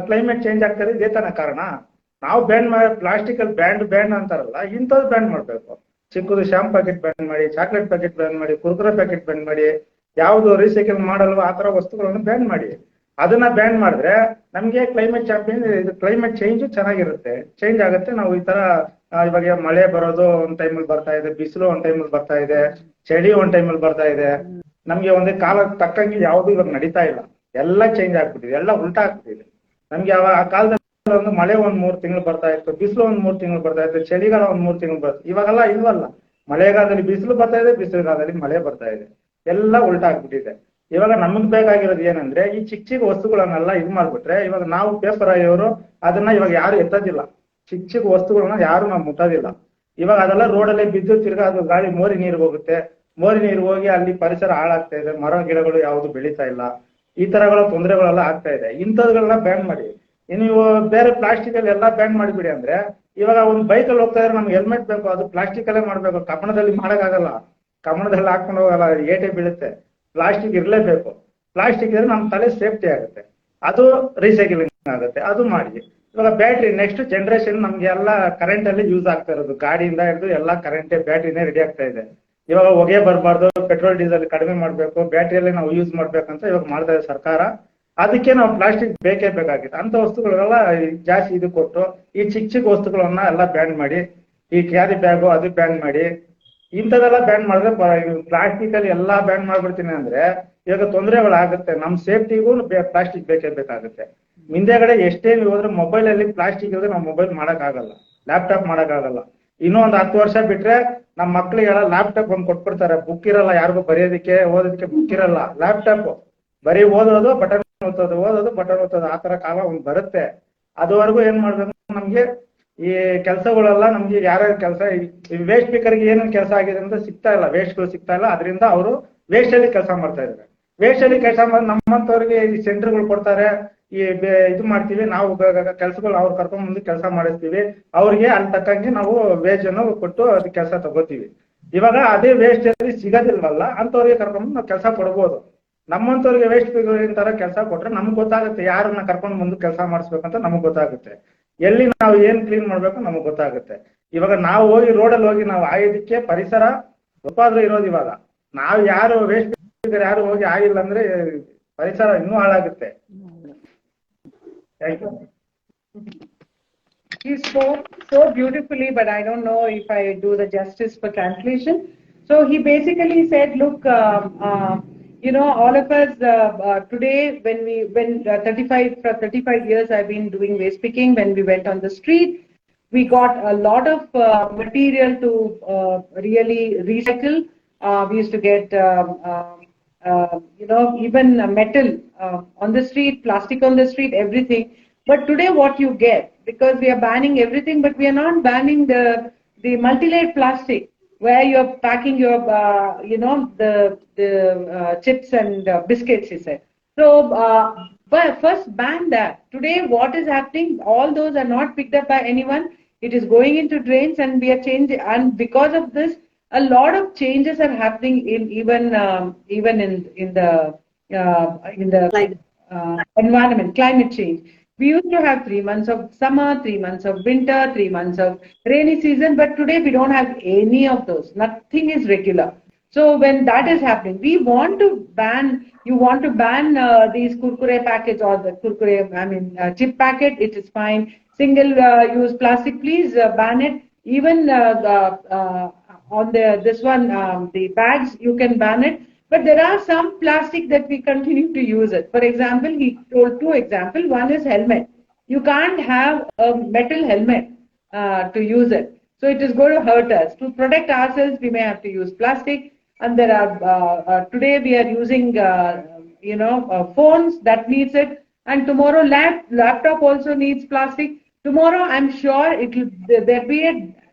ಕ್ಲೈಮೇಟ್ ಚೇಂಜ್ ಆಗ್ತಾ ಇದೆ. ಇದೇ ತಾನೇ ಕಾರಣ. ನಾವು ಬ್ಯಾನ್ ಮಾಡಿ, ಪ್ಲಾಸ್ಟಿಕ್ ಅಲ್ಲಿ ಬ್ಯಾನ್ ಅಂತಾರಲ್ಲ, ಇಂಥದ್ದು ಬ್ಯಾನ್ ಮಾಡ್ಬೇಕು. ಚಿಕ್ಕದು ಶಾಂಪೂ ಪ್ಯಾಕೆಟ್ ಬ್ಯಾನ್ ಮಾಡಿ, ಚಾಕ್ಲೇಟ್ ಪ್ಯಾಕೆಟ್ ಬ್ಯಾನ್ ಮಾಡಿ, ಕುರ್ಕುರೆ ಪ್ಯಾಕೆಟ್ ಬ್ಯಾನ್ ಮಾಡಿ, ಯಾವ್ದು ರೀಸೈಕಲ್ ಮಾಡಲ್ವ ಆ ತರ ವಸ್ತುಗಳನ್ನು ಬ್ಯಾನ್ ಮಾಡಿ. ಅದನ್ನ ಬ್ಯಾನ್ ಮಾಡಿದ್ರೆ ನಮ್ಗೆ ಕ್ಲೈಮೇಟ್ ಚೇಂಜ್ ಚೆನ್ನಾಗಿರುತ್ತೆ, ಚೇಂಜ್ ಆಗುತ್ತೆ. ನಾವು ಈ ತರ ಇವಾಗ ಮಳೆ ಬರೋದು ಒಂದ್ ಟೈಮಲ್ಲಿ ಬರ್ತಾ ಇದೆ, ಬಿಸಿಲು ಒಂದ್ ಟೈಮಲ್ಲಿ ಬರ್ತಾ ಇದೆ, ಚಳಿ ಒಂದ್ ಟೈಮಲ್ಲಿ ಬರ್ತಾ ಇದೆ. ನಮ್ಗೆ ಒಂದೇ ಕಾಲ ತಕ್ಕಂಗೆ ಯಾವ್ದು ಇವಾಗ ನಡೀತಾ ಇಲ್ಲ. ಎಲ್ಲ ಚೇಂಜ್ ಆಗ್ಬಿಟ್ಟಿದೆ, ಎಲ್ಲ ಉಲ್ಟಾ ಆಗ್ಬಿಟ್ಟಿದೆ. ನಮ್ಗೆ ಆ ಕಾಲದಲ್ಲಿ ಒಂದು ಮಳೆ ಒಂದ್ 3 ತಿಂಗಳು ಬರ್ತಾ ಇತ್ತು, ಬಿಸಿಲು ಒಂದ್ 3 ತಿಂಗಳು ಬರ್ತಾ ಇತ್ತು, ಚಳಿಗಾಲ ಒಂದ್ 3 ತಿಂಗಳು ಬರ್ತಾ. ಇವಾಗೆಲ್ಲ ಇಲ್ವಲ್ಲ. ಮಳೆಗಾಲದಲ್ಲಿ ಬಿಸಿಲು ಬರ್ತಾ ಇದೆ, ಬಿಸಿಲುಗಾಲದಲ್ಲಿ ಮಳೆ ಬರ್ತಾ ಇದೆ. ಎಲ್ಲ ಉಲ್ಟಾ ಆಗ್ಬಿಟ್ಟಿದೆ. ಇವಾಗ ನಮಗ್ ಬೇಕಾಗಿರೋದು ಏನಂದ್ರೆ ಈ ಚಿಕ್ಕ ವಸ್ತುಗಳನ್ನೆಲ್ಲ ಇದು ಮಾಡ್ಬಿಟ್ರೆ, ಇವಾಗ ನಾವು ಪೇಪರ್ ಆಯೋರು ಅದನ್ನ ಇವಾಗ ಯಾರು ಎತ್ತದಿಲ್ಲ. ಚಿಕ್ಕ ವಸ್ತುಗಳನ್ನ ಯಾರು ನಾವು ಮುಟ್ಟೋದಿಲ್ಲ. ಇವಾಗ ಅದೆಲ್ಲ ರೋಡಲ್ಲಿ ಬಿದ್ದು ತಿರ್ಗಾ ಅದು ಗಾಳಿ ಮೋರಿ ನೀರು ಹೋಗುತ್ತೆ. ಮೋರಿ ನೀರು ಹೋಗಿ ಅಲ್ಲಿ ಪರಿಸರ ಹಾಳಾಗ್ತಾ ಇದೆ. ಮರ ಗಿಡಗಳು ಯಾವ್ದು ಬೆಳೀತಾ ಇಲ್ಲ. ಈ ತರಗಳ ತೊಂದರೆಗಳೆಲ್ಲ ಆಗ್ತಾ ಇದೆ. ಇಂಥದ್ಗಳನ್ನ ಬ್ಯಾನ್ ಮಾಡಿ. ನೀವು ಬೇರೆ ಪ್ಲಾಸ್ಟಿಕ್ ಅಲ್ಲಿ ಎಲ್ಲ ಬ್ಯಾನ್ ಮಾಡಿಬಿಡಿ ಅಂದ್ರೆ, ಇವಾಗ ಒಂದು ಬೈಕಲ್ಲಿ ಹೋಗ್ತಾ ಇದ್ರೆ ನಮ್ಗೆ ಹೆಲ್ಮೆಟ್ ಬೇಕು, ಅದು ಪ್ಲಾಸ್ಟಿಕ್ ಅಲ್ಲೇ ಮಾಡ್ಬೇಕು. ಕಬ್ಬಣದಲ್ಲಿ ಮಾಡಕ್ಕಾಗಲ್ಲ, ಕಬ್ಬಣದಲ್ಲಿ ಹಾಕೊಂಡು ಹೋಗಲ್ಲ, ಏಟೆ ಬೀಳುತ್ತೆ. ಪ್ಲಾಸ್ಟಿಕ್ ಇರ್ಲೇಬೇಕು. ಪ್ಲಾಸ್ಟಿಕ್ ಇದ್ರೆ ನಮ್ಮ ತಲೆ ಸೇಫ್ಟಿ ಆಗುತ್ತೆ, ಅದು ರೀಸೈಕ್ಲಿಂಗ್ ಆಗುತ್ತೆ. ಅದು ಮಾಡಿ. ಇವಾಗ ಬ್ಯಾಟ್ರಿ ನೆಕ್ಸ್ಟ್ ಜನರೇಷನ್ ನಮ್ಗೆ ಎಲ್ಲ ಕರೆಂಟ್ ಅಲ್ಲಿ ಯೂಸ್ ಆಗ್ತಾ ಇರೋದು. ಗಾಡಿಯಿಂದ ಹಿಡಿದು ಎಲ್ಲ ಕರೆಂಟ್ ಬ್ಯಾಟ್ರಿನೇ ರೆಡಿ ಆಗ್ತಾ ಇದೆ. ಇವಾಗ ಹೊಗೆ ಬರಬಾರ್ದು, ಪೆಟ್ರೋಲ್ ಡೀಸೆಲ್ ಕಡಿಮೆ ಮಾಡ್ಬೇಕು, ಬ್ಯಾಟ್ರಿಯಲ್ಲೇ ನಾವು ಯೂಸ್ ಮಾಡ್ಬೇಕಂತ ಇವಾಗ ಮಾಡ್ತಾ ಇದೆ ಸರ್ಕಾರ. ಅದಕ್ಕೆ ನಾವು ಪ್ಲಾಸ್ಟಿಕ್ ಬೇಕೇ ಬೇಕಾಗಿತ್ತು. ಅಂತ ವಸ್ತುಗಳೆಲ್ಲ ಜಾಸ್ತಿ ಇದು ಕೊಟ್ಟು ಈ ಚಿಕ್ಕ ವಸ್ತುಗಳನ್ನ ಎಲ್ಲ ಬ್ಯಾನ್ ಮಾಡಿ, ಈ ಕ್ಯಾರಿ ಬ್ಯಾಗು ಅದು ಬ್ಯಾನ್ ಮಾಡಿ, ಇಂಥದೆಲ್ಲ ಬ್ಯಾನ್ ಮಾಡಿದ್ರೆ ಪ್ಲಾಸ್ಟಿಕ್ ಅಲ್ಲಿ ಎಲ್ಲಾ ಬ್ಯಾನ್ ಮಾಡ್ಬಿಡ್ತೀನಿ ಅಂದ್ರೆ ಇವಾಗ ತೊಂದರೆಗಳಾಗುತ್ತೆ. ನಮ್ ಸೇಫ್ಟಿಗೂ ಪ್ಲಾಸ್ಟಿಕ್ ಬೇಕೇ ಬೇಕಾಗುತ್ತೆ. ಹಿಂದೆಗಡೆ ಎಷ್ಟೇ ನೀವು ಹೋದ್ರೆ ಮೊಬೈಲ್ ಅಲ್ಲಿ ಪ್ಲಾಸ್ಟಿಕ್ ಇದ್ರೆ ನಾವು ಮೊಬೈಲ್ ಮಾಡಕ್ ಆಗಲ್ಲ, ಲ್ಯಾಪ್ಟಾಪ್ ಮಾಡಕ್ ಆಗಲ್ಲ. ಇನ್ನೂ ಒಂದು 10 ವರ್ಷ ಬಿಟ್ರೆ ನಮ್ಮ ಮಕ್ಳಿಗೆಲ್ಲ ಲ್ಯಾಪ್ಟಾಪ್ ಒಂದು ಕೊಟ್ಬಿಡ್ತಾರೆ. ಬುಕ್ ಇರಲ್ಲ, ಯಾರಿಗೂ ಬರೆಯೋದಕ್ಕೆ ಓದೋದಕ್ಕೆ ಬುಕ್ ಇರಲ್ಲ. ಲ್ಯಾಪ್ಟಾಪ್ ಬರೀ ಓದೋದು ಬಟನ್ ಓದೋದು, ಬಟನ್ ಓದೋದು, ಆ ತರ ಕಾಲ ಒಂದು ಬರುತ್ತೆ. ಅದುವರೆಗೂ ಏನ್ ಮಾಡ್ಬೇಕು, ನಮ್ಗೆ ಈ ಕೆಲಸಗಳೆಲ್ಲ ನಮ್ಗೆ ಯಾರ್ಯಾರ ಕೆಲಸ, ವೇಸ್ಟ್ ಸ್ಪೀಕರ್ಗೆ ಏನೇನು ಕೆಲಸ ಆಗಿದೆ ಅಂತ ಸಿಗ್ತಾ ಇಲ್ಲ, ವೇಸ್ಟ್ಗಳು ಸಿಗ್ತಾ ಇಲ್ಲ. ಅದರಿಂದ ಅವರು ವೇಸ್ಟ್ ಅಲ್ಲಿ ಕೆಲಸ ಮಾಡ್ತಾ ಇದ್ದಾರೆ. ವೇಸ್ಟ್ ಅಲ್ಲಿ ಕೆಲಸ ಮಾಡಿ ನಮ್ಮಂತವ್ರಿಗೆ ಈ ಸೆಂಟರ್ಗಳು ಕೊಡ್ತಾರೆ, ಈ ಇದು ಮಾಡ್ತೀವಿ ನಾವು ಕೆಲಸಗಳು ಅವ್ರು ಕರ್ಕೊಂಡ್ ಮುಂದೆ ಕೆಲಸ ಮಾಡಿಸ್ತೀವಿ. ಅವ್ರಿಗೆ ಅಲ್ಲಿ ತಕ್ಕಂಗೆ ನಾವು ವೇಜ್ ಅನ್ನು ಕೊಟ್ಟು ಅದ್ ಕೆಲಸ ತಗೋತೀವಿ. ಇವಾಗ ಅದೇ ವೇಸ್ಟ್ ಅಲ್ಲಿ ಸಿಗೋದಿಲ್ವಲ್ಲ, ಅಂತವ್ರಿಗೆ ಕರ್ಕೊಂಡ್ ನಾವು ಕೆಲಸ ಕೊಡ್ಬೋದು. ನಮ್ಮಂತವ್ರಿಗೆ ವೇಸ್ಟ್ ತರ ಕೆಲಸ ಕೊಟ್ರೆ ನಮ್ಗೆ ಗೊತ್ತಾಗುತ್ತೆ ಯಾರನ್ನ ಕರ್ಕೊಂಡು ಮುಂದೆ ಕೆಲಸ ಮಾಡಿಸ್ಬೇಕಂತ ನಮಗ್ ಗೊತ್ತಾಗುತ್ತೆ. ಎಲ್ಲಿ ನಾವು ಏನ್ ಕ್ಲೀನ್ ಮಾಡ್ಬೇಕು ನಮಗ್ ಗೊತ್ತಾಗುತ್ತೆ. ಇವಾಗ ನಾವು ಹೋಗಿ ರೋಡಲ್ಲಿ ಹೋಗಿ ನಾವು ಆಯೋದಕ್ಕೆ ಪರಿಸರ ಸ್ವಲ್ಪ ಆದ್ರೂ ಇರೋದು ಇವಾಗ. ನಾವ್ ಯಾರು ವೇಸ್ಟ್ ಯಾರು ಹೋಗಿ ಆಗಿಲ್ಲ ಅಂದ್ರೆ ಪರಿಸರ ಇನ್ನೂ ಹಾಳಾಗುತ್ತೆ. Thank you. He spoke so beautifully, but I don't know if I do the justice for translation. So he basically said, look, all of us today, when 35 years I've been doing waste picking, when we went on the street, we got a lot of material to really recycle. We used to get, even metal on the street, plastic on the street, everything. But today what you get, because we are banning everything, but we are not banning the multi-layered plastic, where you're packing your, the chips and biscuits, he said. So, but first ban that. Today what is happening, all those are not picked up by anyone. It is going into drains, and we are changing. And because of this, a lot of changes are happening in even in the environment, climate change. We used to have 3 months of summer, 3 months of winter, 3 months of rainy season, but today we don't have any of those. Nothing is regular. So when that is happening, we want to ban. You want to ban these kurkure packets or the kurkure, chip packet. It is fine. Single-use plastic, please ban it. Even on this one, the bags, you can ban it. But there are some plastic that we continue to use it. For example, he told 2 examples. One is helmet. You can't have a metal helmet to use it. So it is going to hurt us. To protect ourselves, we may have to use plastic. And there are, today we are using, phones that needs it. And tomorrow laptop also needs plastic. Tomorrow, I'm sure there'll be a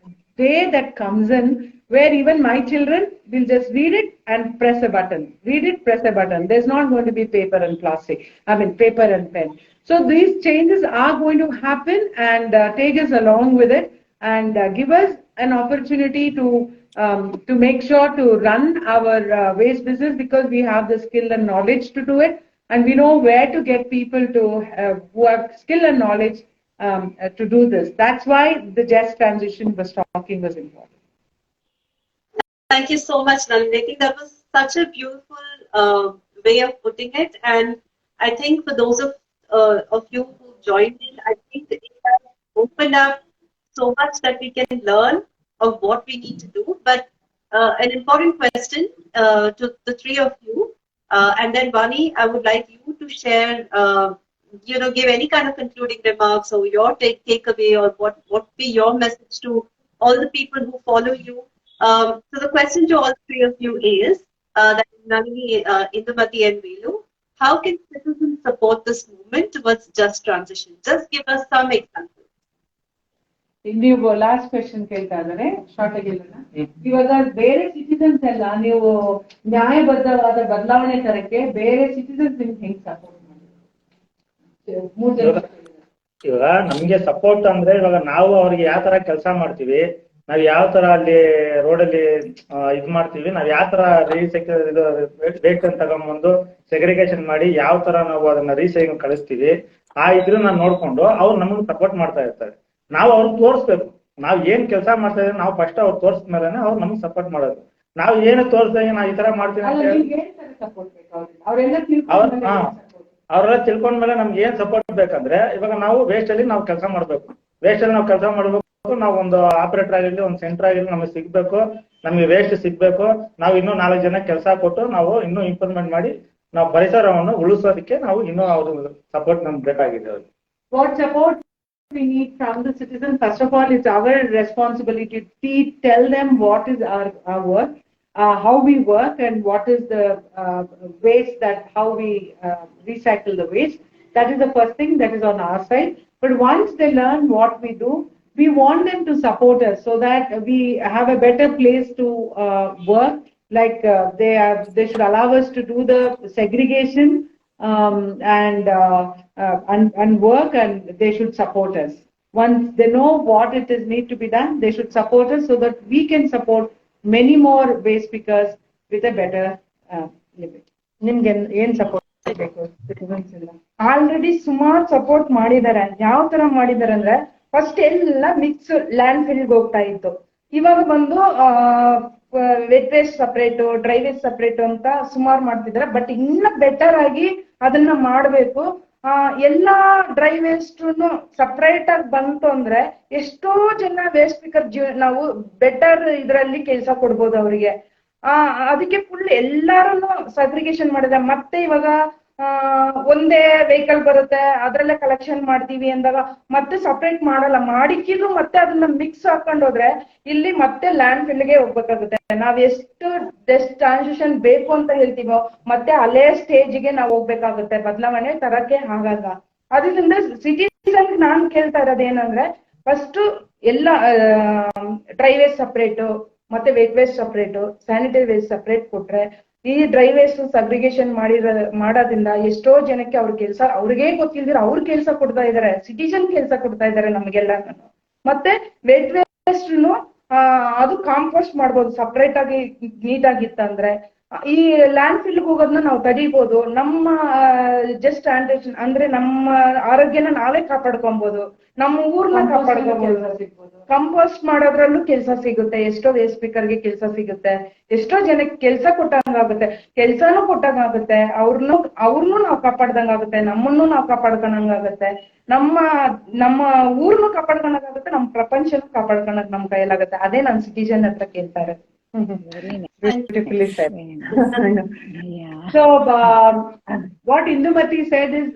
day that comes in where even my children will just read it and press a button. Read it, press a button. There's not going to be paper and plastic. Paper and pen. So these changes are going to happen and take us along with it and give us an opportunity to make sure to run our waste business, because we have the skill and knowledge to do it, and we know where to get people to who have skill and knowledge to do this. That's why the just transition was talking was important. Thank you so much, Nalini. I think that was such a beautiful way of putting it, and I think for those of you who joined in, I think it has opened up so much that we can learn of what we need to do. But an important question to the 3 of you, and then Vani, I would like you to share, give any kind of concluding remarks or your takeaway, or what would be your message to all the people who follow you. So the question to all 3 of you is, that Nalini, Indumathi and Velu, how can citizens support this movement towards just transition? Just give us some examples. ನೀವು last question ಕೇಳ್ತಾ ಇದ್ದಾರೆ, short ಆಗಿಲ್ಲ. ಇವಾಗ ಬೇರೆ citizens ಎಲ್ಲ ನೀವು ನ್ಯಾಯಬದ್ಧವಾದ ಬದಲಾವಣೆ ತರಕ್ಕೆ ಬೇರೆ ಸಿಟಿಸನ್ಸ್ ನಿಮ್ಗೆ ಹೆಂಗ್ ಸಪೋರ್ಟ್ ಮಾಡಿ? ಇವಾಗ ನಮ್ಗೆ ಸಪೋರ್ಟ್ ಅಂದ್ರೆ, ಇವಾಗ ನಾವು ಅವ್ರಿಗೆ ಯಾವ ತರ ಕೆಲಸ ಮಾಡ್ತೀವಿ, ನಾವ್ ಯಾವ ತರ ಅಲ್ಲಿ ರೋಡಲ್ಲಿ ಇದ್ ಮಾಡ್ತೀವಿ, ನಾವ್ ಯಾವ ತರ ವೇಸ್ಟ್ ತಗೊಂಡ್ಬಂದು ಸೆಗ್ರಿಗೇಷನ್ ಮಾಡಿ ಯಾವ ತರ ನಾವು ಅದನ್ನ ರೀಸೈಕ್ಲಿಂಗ್ ಕಳಿಸ್ತೀವಿ, ಆ ಇದ್ರನ್ನ ನೋಡ್ಕೊಂಡು ಅವ್ರು ನಮ್ಗೆ ಸಪೋರ್ಟ್ ಮಾಡ್ತಾ ಇರ್ತಾರೆ. ನಾವು ಅವ್ರಿಗೆ ತೋರಿಸ್ಬೇಕು ನಾವ್ ಏನ್ ಕೆಲಸ ಮಾಡ್ತಾ ಇದ್ರೆ. ನಾವು ಫಸ್ಟ್ ಅವ್ರು ತೋರಿಸ್ಮೇಲೆ ಅವ್ರು ನಮ್ಗೆ ಸಪೋರ್ಟ್ ಮಾಡೋದು. ನಾವು ಏನು ತೋರಿಸ್ದಂಗೆ ನಾವ್ ಈ ತರ ಮಾಡ್ತೀವಿ ಅಂತ ಹೇಳಿ ಅವರೆಲ್ಲ ತಿಳ್ಕೊಂಡ್ಮೇಲೆ ನಮ್ಗೆ ಏನ್ ಸಪೋರ್ಟ್ ಬೇಕಂದ್ರೆ, ಇವಾಗ ನಾವು ವೇಸ್ಟ್ ಅಲ್ಲಿ ನಾವು ಕೆಲಸ ಮಾಡ್ಬೇಕು. ವೇಸ್ಟ್ ಅಲ್ಲಿ ನಾವು ಕೆಲಸ ಮಾಡ್ಬೇಕು. ನಾವು ಒಂದು ಆಪರೇಟರ್ ಆಗಿರ್ಲಿ, ಒಂದು ಸೆಂಟರ್ ಆಗಿರ್ಲಿ, ನಮಗೆ ಸಿಗ್ಬೇಕು. ನಮ್ಗೆ ವೇಸ್ಟ್ ಸಿಗ್ಬೇಕು. ನಾವು ಇನ್ನೂ 4 ಜನ ಕೆಲಸ ಕೊಟ್ಟು ನಾವು ಇನ್ನೂ ಇಂಪ್ರೂವ್ಮೆಂಟ್ ಮಾಡಿ ನಾವು ಪರಿಸರವನ್ನು ಉಳಿಸೋದಕ್ಕೆ ನಾವು ಇನ್ನೂ ಅವ್ರ ಸಪೋರ್ಟ್ ನಮ್ಗೆ ಬೇಕಾಗಿದೆ. What support we need from the citizens? First of all, it's our responsibility to tell them what is our work, how we work, and what is the waste, that how we recycle the waste. That is the first thing that is on our side. But once they learn what we do, we want them to support us so that we have a better place to work. Like they should allow us to do the segregation and work, and they should support us. Once they know what it is need to be done, they should support us so that we can support many more waste pickers with a better living. ನಿಮ್ಗೆ ಏನ್ support ಬೇಕು? Already ಸುಮಾರು support ಮಾಡಿದ್ದಾರೆ. ಯಾವ ತರ ಮಾಡಿದ್ದಾರೆ ಅಂದ್ರೆ, first ಎಲ್ಲ ಮಿಕ್ಸ್ ಲ್ಯಾಂಡ್ ಫಿಲ್ಗೆ ಹೋಗ್ತಾ ಇತ್ತು. ಇವಾಗ ಬಂದು vet waste separate, dry waste separate ಅಂತ ಸುಮಾರು ಮಾಡ್ತಿದ್ದಾರೆ. ಬಟ್ ಇನ್ನ ಬೆಟರ್ ಆಗಿ ಅದನ್ನ ಮಾಡ್ಬೇಕು. ಎಲ್ಲಾ ಡ್ರೈ ವೇಸ್ಟ್ ಸಪರೇಟ್ ಆಗಿ ಬಂತು ಅಂದ್ರೆ ಎಷ್ಟೋ ಜನ ವೇಸ್ಟ್ ಪಿಕರ್ ನಾವು ಬೆಟರ್ ಇದ್ರಲ್ಲಿ ಕೆಲಸ ಕೊಡ್ಬೋದು ಅವರಿಗೆ. ಅದಕ್ಕೆ ಫುಲ್ ಎಲ್ಲಾರನ್ನು ಸಗ್ರಿಗೇಷನ್ ಮಾಡಿದೆ. ಮತ್ತೆ ಇವಾಗ ಒಂದೇ ವೆಹಿಕಲ್ ಬರುತ್ತೆ, ಅದ್ರಲ್ಲೇ ಕಲೆಕ್ಷನ್ ಮಾಡ್ತೀವಿ ಅಂದಾಗ ಮತ್ತೆ ಸಪರೇಟ್ ಮಾಡಲ್ಲ. ಮಾಡಿಕ್ಕಿದ್ರು ಮತ್ತೆ ಅದನ್ನ ಮಿಕ್ಸ್ ಹಾಕೊಂಡ್ ಹೋದ್ರೆ ಇಲ್ಲಿ ಮತ್ತೆ ಲ್ಯಾಂಡ್ ಫಿಲ್ಗೆ ಹೋಗ್ಬೇಕಾಗುತ್ತೆ. ನಾವ್ ಎಷ್ಟು ಟ್ರಾನ್ಸಿಷನ್ ಬೇಕು ಅಂತ ಹೇಳ್ತೀವೋ ಮತ್ತೆ ಅಲ್ಲೇ ಸ್ಟೇಜ್ಗೆ ನಾವು ಹೋಗ್ಬೇಕಾಗುತ್ತೆ, ಬದಲಾವಣೆ ತರಕ್ಕೆ ಆಗಲ್ಲ. ಅದರಿಂದ ಸಿಟಿಸನ್ ನಾನ್ ಕೇಳ್ತಾ ಇರೋದೇನಂದ್ರೆ ಫಸ್ಟ್ ಎಲ್ಲ ಡ್ರೈ ವೇಸ್ಟ್ ಸಪರೇಟ್ ಮತ್ತೆ vet waste separate, sanitary waste separate ಕೊಟ್ರೆ ಈ ಡ್ರೈ ವೇಸ್ಟ್ ಸಗ್ರಿಗೇಷನ್ ಮಾಡೋದ್ರಿಂದ ಎಷ್ಟೋ ಜನಕ್ಕೆ ಅವ್ರ ಕೆಲಸ ಅವ್ರಿಗೆ ಗೊತ್ತಿಲ್ದಿರ ಅವ್ರ ಕೆಲಸ ಕೊಡ್ತಾ ಇದಾರೆ, ಸಿಟಿಸನ್ ಕೆಲಸ ಕೊಡ್ತಾ ಇದಾರೆ ನಮಗೆಲ್ಲ. ಮತ್ತೆ ವೆಟ್ ವೇಸ್ಟ್ ಅದು ಕಾಂಪೋಸ್ಟ್ ಮಾಡ್ಬೋದು ಸಪರೇಟ್ ಆಗಿ ನೀಟಾಗಿತ್ತಂದ್ರೆ. ಈ ಲ್ಯಾಂಡ್ ಫಿಲ್ ಹೋಗೋದನ್ನ ನಾವು ತಡೀಬಹುದು. ನಮ್ಮ ಜಸ್ಟ್ ಅಂದ್ರೆ ನಮ್ಮ ಆರೋಗ್ಯನ ನಾವೇ ಕಾಪಾಡ್ಕೊಬಹುದು, ನಮ್ಮ ಊರ್ನ ಕಾಪಾಡ್ಕೋಬಹುದು. ಕಂಪೋಸ್ಟ್ ಮಾಡೋದ್ರಲ್ಲೂ ಕೆಲಸ ಸಿಗುತ್ತೆ, ಎಷ್ಟೋ ವೇಸ್ಟ್ ಸ್ಪೀಕರ್ಗೆ ಕೆಲಸ ಸಿಗುತ್ತೆ, ಎಷ್ಟೋ ಜನಕ್ಕೆ ಕೆಲಸ ಕೊಟ್ಟಂಗಾಗುತ್ತೆ, ಕೆಲ್ಸಾನು ಕೊಟ್ಟಂಗಾಗುತ್ತೆ, ಅವ್ರನ್ನೂ ನಾವು ಕಾಪಾಡ್ದಂಗಾಗುತ್ತೆ, ನಮ್ಮನ್ನು ನಾವು ಕಾಪಾಡ್ಕೊಂಡಂಗಾಗುತ್ತೆ, ನಮ್ಮ ಊರ್ನು ಕಾಪಾಡ್ಕೊಳಕಾಗುತ್ತೆ, ನಮ್ಮ ಪ್ರಪಂಚನೂ ಕಾಪಾಡ್ಕೊಳಕ್ ನಮ್ ಕೈಯಲ್ಲಾಗುತ್ತೆ. ಅದೇ ನಾನ್ ಸಿಟಿಜನ್ ಹತ್ರ ಕೇಳ್ತಾ ಇರೋದು. Beautifully said. So what Indumathi said is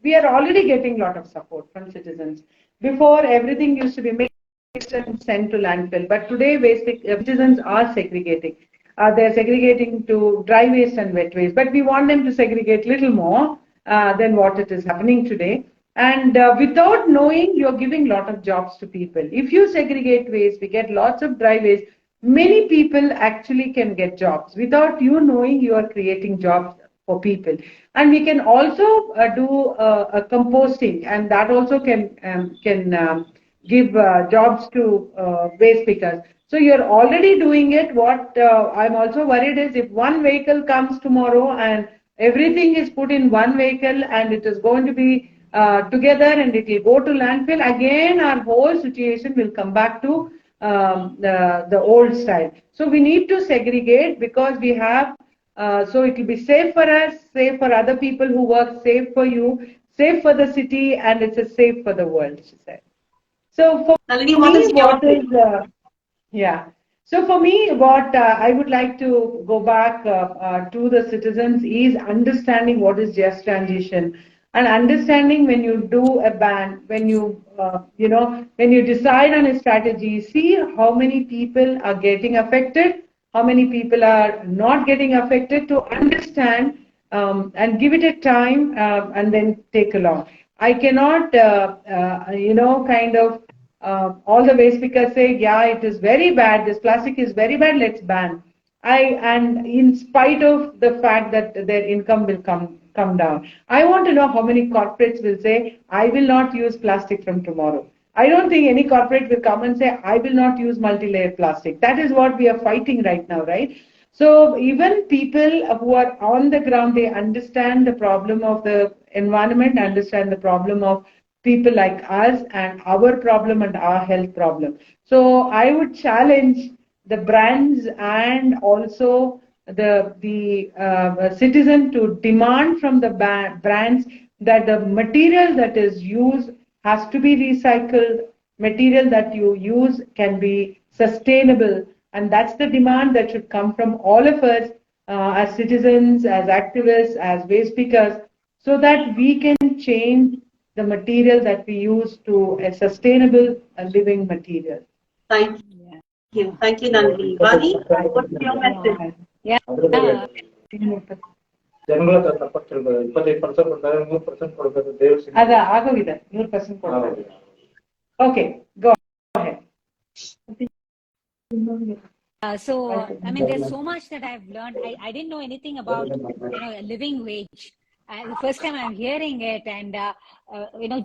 we are already getting a lot of support from citizens. Before, everything used to be mixed and sent to landfill, but today citizens are segregating. They're segregating to dry waste and wet waste, but we want them to segregate little more than what it is happening today. And without knowing, you're giving a lot of jobs to people. If you segregate waste, we get lots of dry waste. Many people actually can get jobs. Without you knowing, you are creating jobs for people. And we can also do a composting, and that also can give jobs to waste pickers. So you're already doing it. What I'm also worried is if one vehicle comes tomorrow and everything is put in one vehicle and it is going to be together and it will go to landfill, again our whole situation will come back to the old style. So we need to segregate because we have, so it will be safe for us, safe for other people who work, safe for you, safe for the city, and it's a safe for the world, she said. So for Nalini, So for me, what I would like to go back to the citizens is understanding what is just transition. And understanding when you do a ban, when you, when you decide on a strategy, see how many people are getting affected, how many people are not getting affected, to understand and give it a time and then take along. I cannot, all the waste pickers say, yeah, it is very bad, this plastic is very bad, let's ban. And in spite of the fact that their income will come down. I want to know how many corporates will say, I will not use plastic from tomorrow. I don't think any corporate will come and say, I will not use multi-layer plastic. That is what we are fighting right now, right? So even people who are on the ground, they understand the problem of the environment, understand the problem of people like us and our problem and our health problem. So I would challenge the brands and also the citizen to demand from the brands that the material that is used has to be recycled, material that you use can be sustainable, and that's the demand that should come from all of us as citizens, as activists, as waste pickers, so that we can change the material that we use to a sustainable living material. Thank you. Thank you, Nalini. Vani, what's your message? ಜನಗಳ support ಇರ್ಬೋದು. 25% ಕೊಡ್ತಾರೆ, 3% ಕೊಡ್ಬೇಕು. ಅದ ಆಗೋಗಿದೆ 100% ಕೊಡ್ಬೇಕು. Okay, go ahead. So, I mean, there's so much that I've learned. I didn't know anything about, a living wage. The first time I'm hearing it, and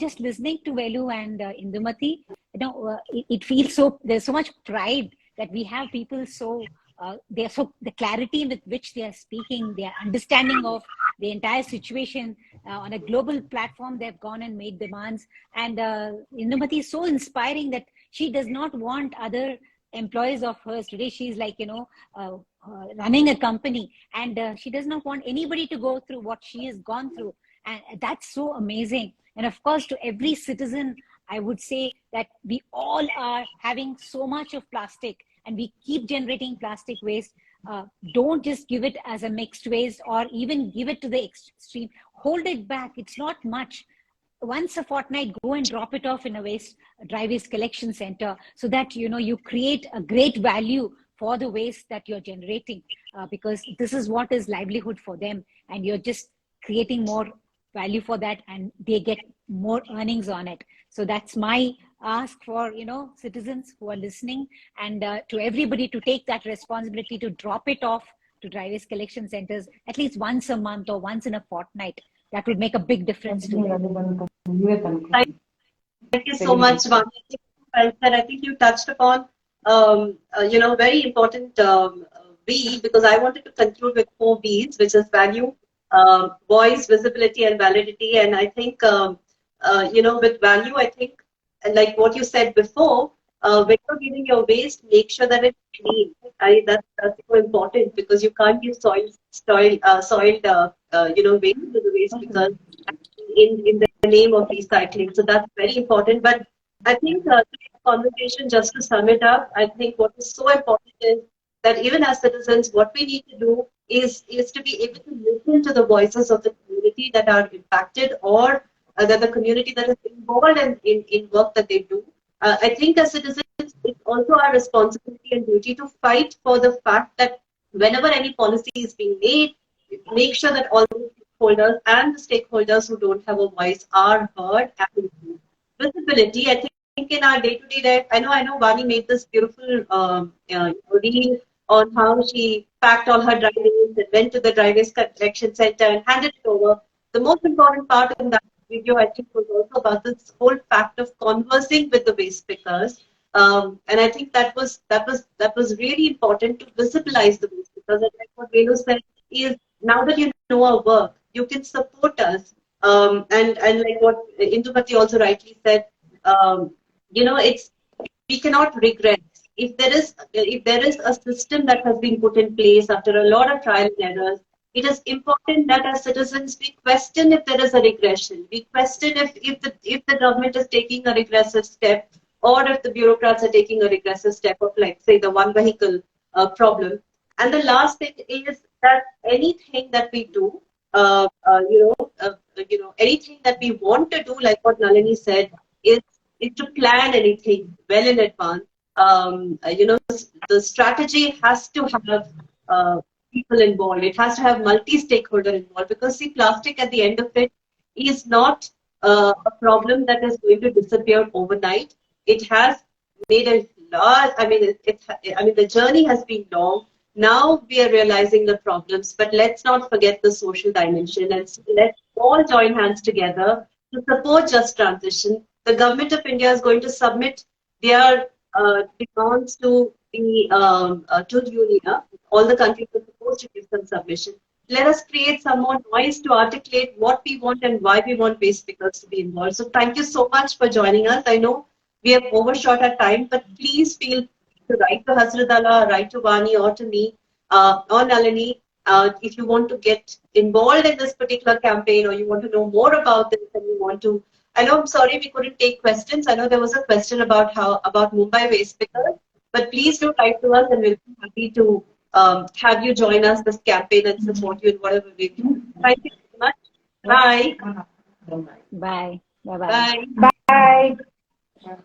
just listening to Velu and Indumathi, it feels so. There's so much pride that we have people the clarity with which they are speaking, their understanding of the entire situation on a global platform. They've gone and made demands, and Indumathi is so inspiring that she does not want other employees of hers. Today she's like, running a company, and she does not want anybody to go through what she has gone through. And that's so amazing. And of course, to every citizen, I would say that we all are having so much of plastic, and we keep generating plastic waste. Don't just give it as a mixed waste, or even give it to the extreme. Hold it back. It's not much. Once a fortnight, go and drop it off in a dry waste collection center, so that you create a great value for the waste that you're generating, because this is what is livelihood for them, and you're just creating more value for that, and they get more earnings on it. So that's my ask for citizens who are listening, and to everybody to take that responsibility to drop it off to dry waste collection centers at least once a month or once in a fortnight. That would make a big difference to them. Thank you so much, Vani. I think you touched upon very important V, because I wanted to conclude with 4 V's, which is value, voice, visibility, and validity. And I think with value, I think, like what you said before, when you're giving your waste, make sure that it's clean. That's so important, because you can't give soiled waste to the waste pickers in the name of recycling. So that's very important. But I think today's conversation, just to sum it up, I think what is so important is that even as citizens, what we need to do is to be able to listen to the voices of the community that are impacted, or that the community that is involved in work that they do. I think as citizens, it's also our responsibility and duty to fight for the fact that whenever any policy is being made, make sure that all the stakeholders and the stakeholders who don't have a voice are heard and included. Visibility, I think in our day-to-day life, I know Vani made this beautiful reel on how she packed all her dry waste and went to the dry waste collection center and handed it over. The most important part in that video, I think, was also about this whole fact of conversing with the waste pickers. And I think that was really important to visibilize the waste pickers. And like what Velu said is, now that you know our work, you can support us. And like what Indumathi also rightly said, we cannot regress. If there is a system that has been put in place after a lot of trial and errors, it is important that as citizens we question if there is a regression. We question if the government is taking a regressive step, or if the bureaucrats are taking a regressive step of, like, say, the one vehicle problem. And the last thing is that anything that we do, anything that we want to do, like what Nalini said, is to plan anything well in advance. The strategy has to have people involved. It has to have multi-stakeholder involved, because see, plastic at the end of it is not a problem that is going to disappear overnight. It has made a large, the journey has been long. Now we are realizing the problems, but let's not forget the social dimension, and let's all join hands together to support just transition. The government of India is going to submit their demands to the UNIA. All the countries are supposed to give some submission. Let us create some more noise to articulate what we want and why we want waste pickers to be involved. So thank you so much for joining us. I know we have overshot our time, but please feel to write to Hasiru Dala, write to Vani, or to me, or Nalini, if you want to get involved in this particular campaign, or you want to know more about this, and you want to. I know, I'm sorry we couldn't take questions. I know there was a question about Mumbai waste pickers, but please do write to us, and we'll be happy to have you join us this campaign and support you in whatever we do. Thank you so much. Bye. Bye. Bye. Bye. Bye.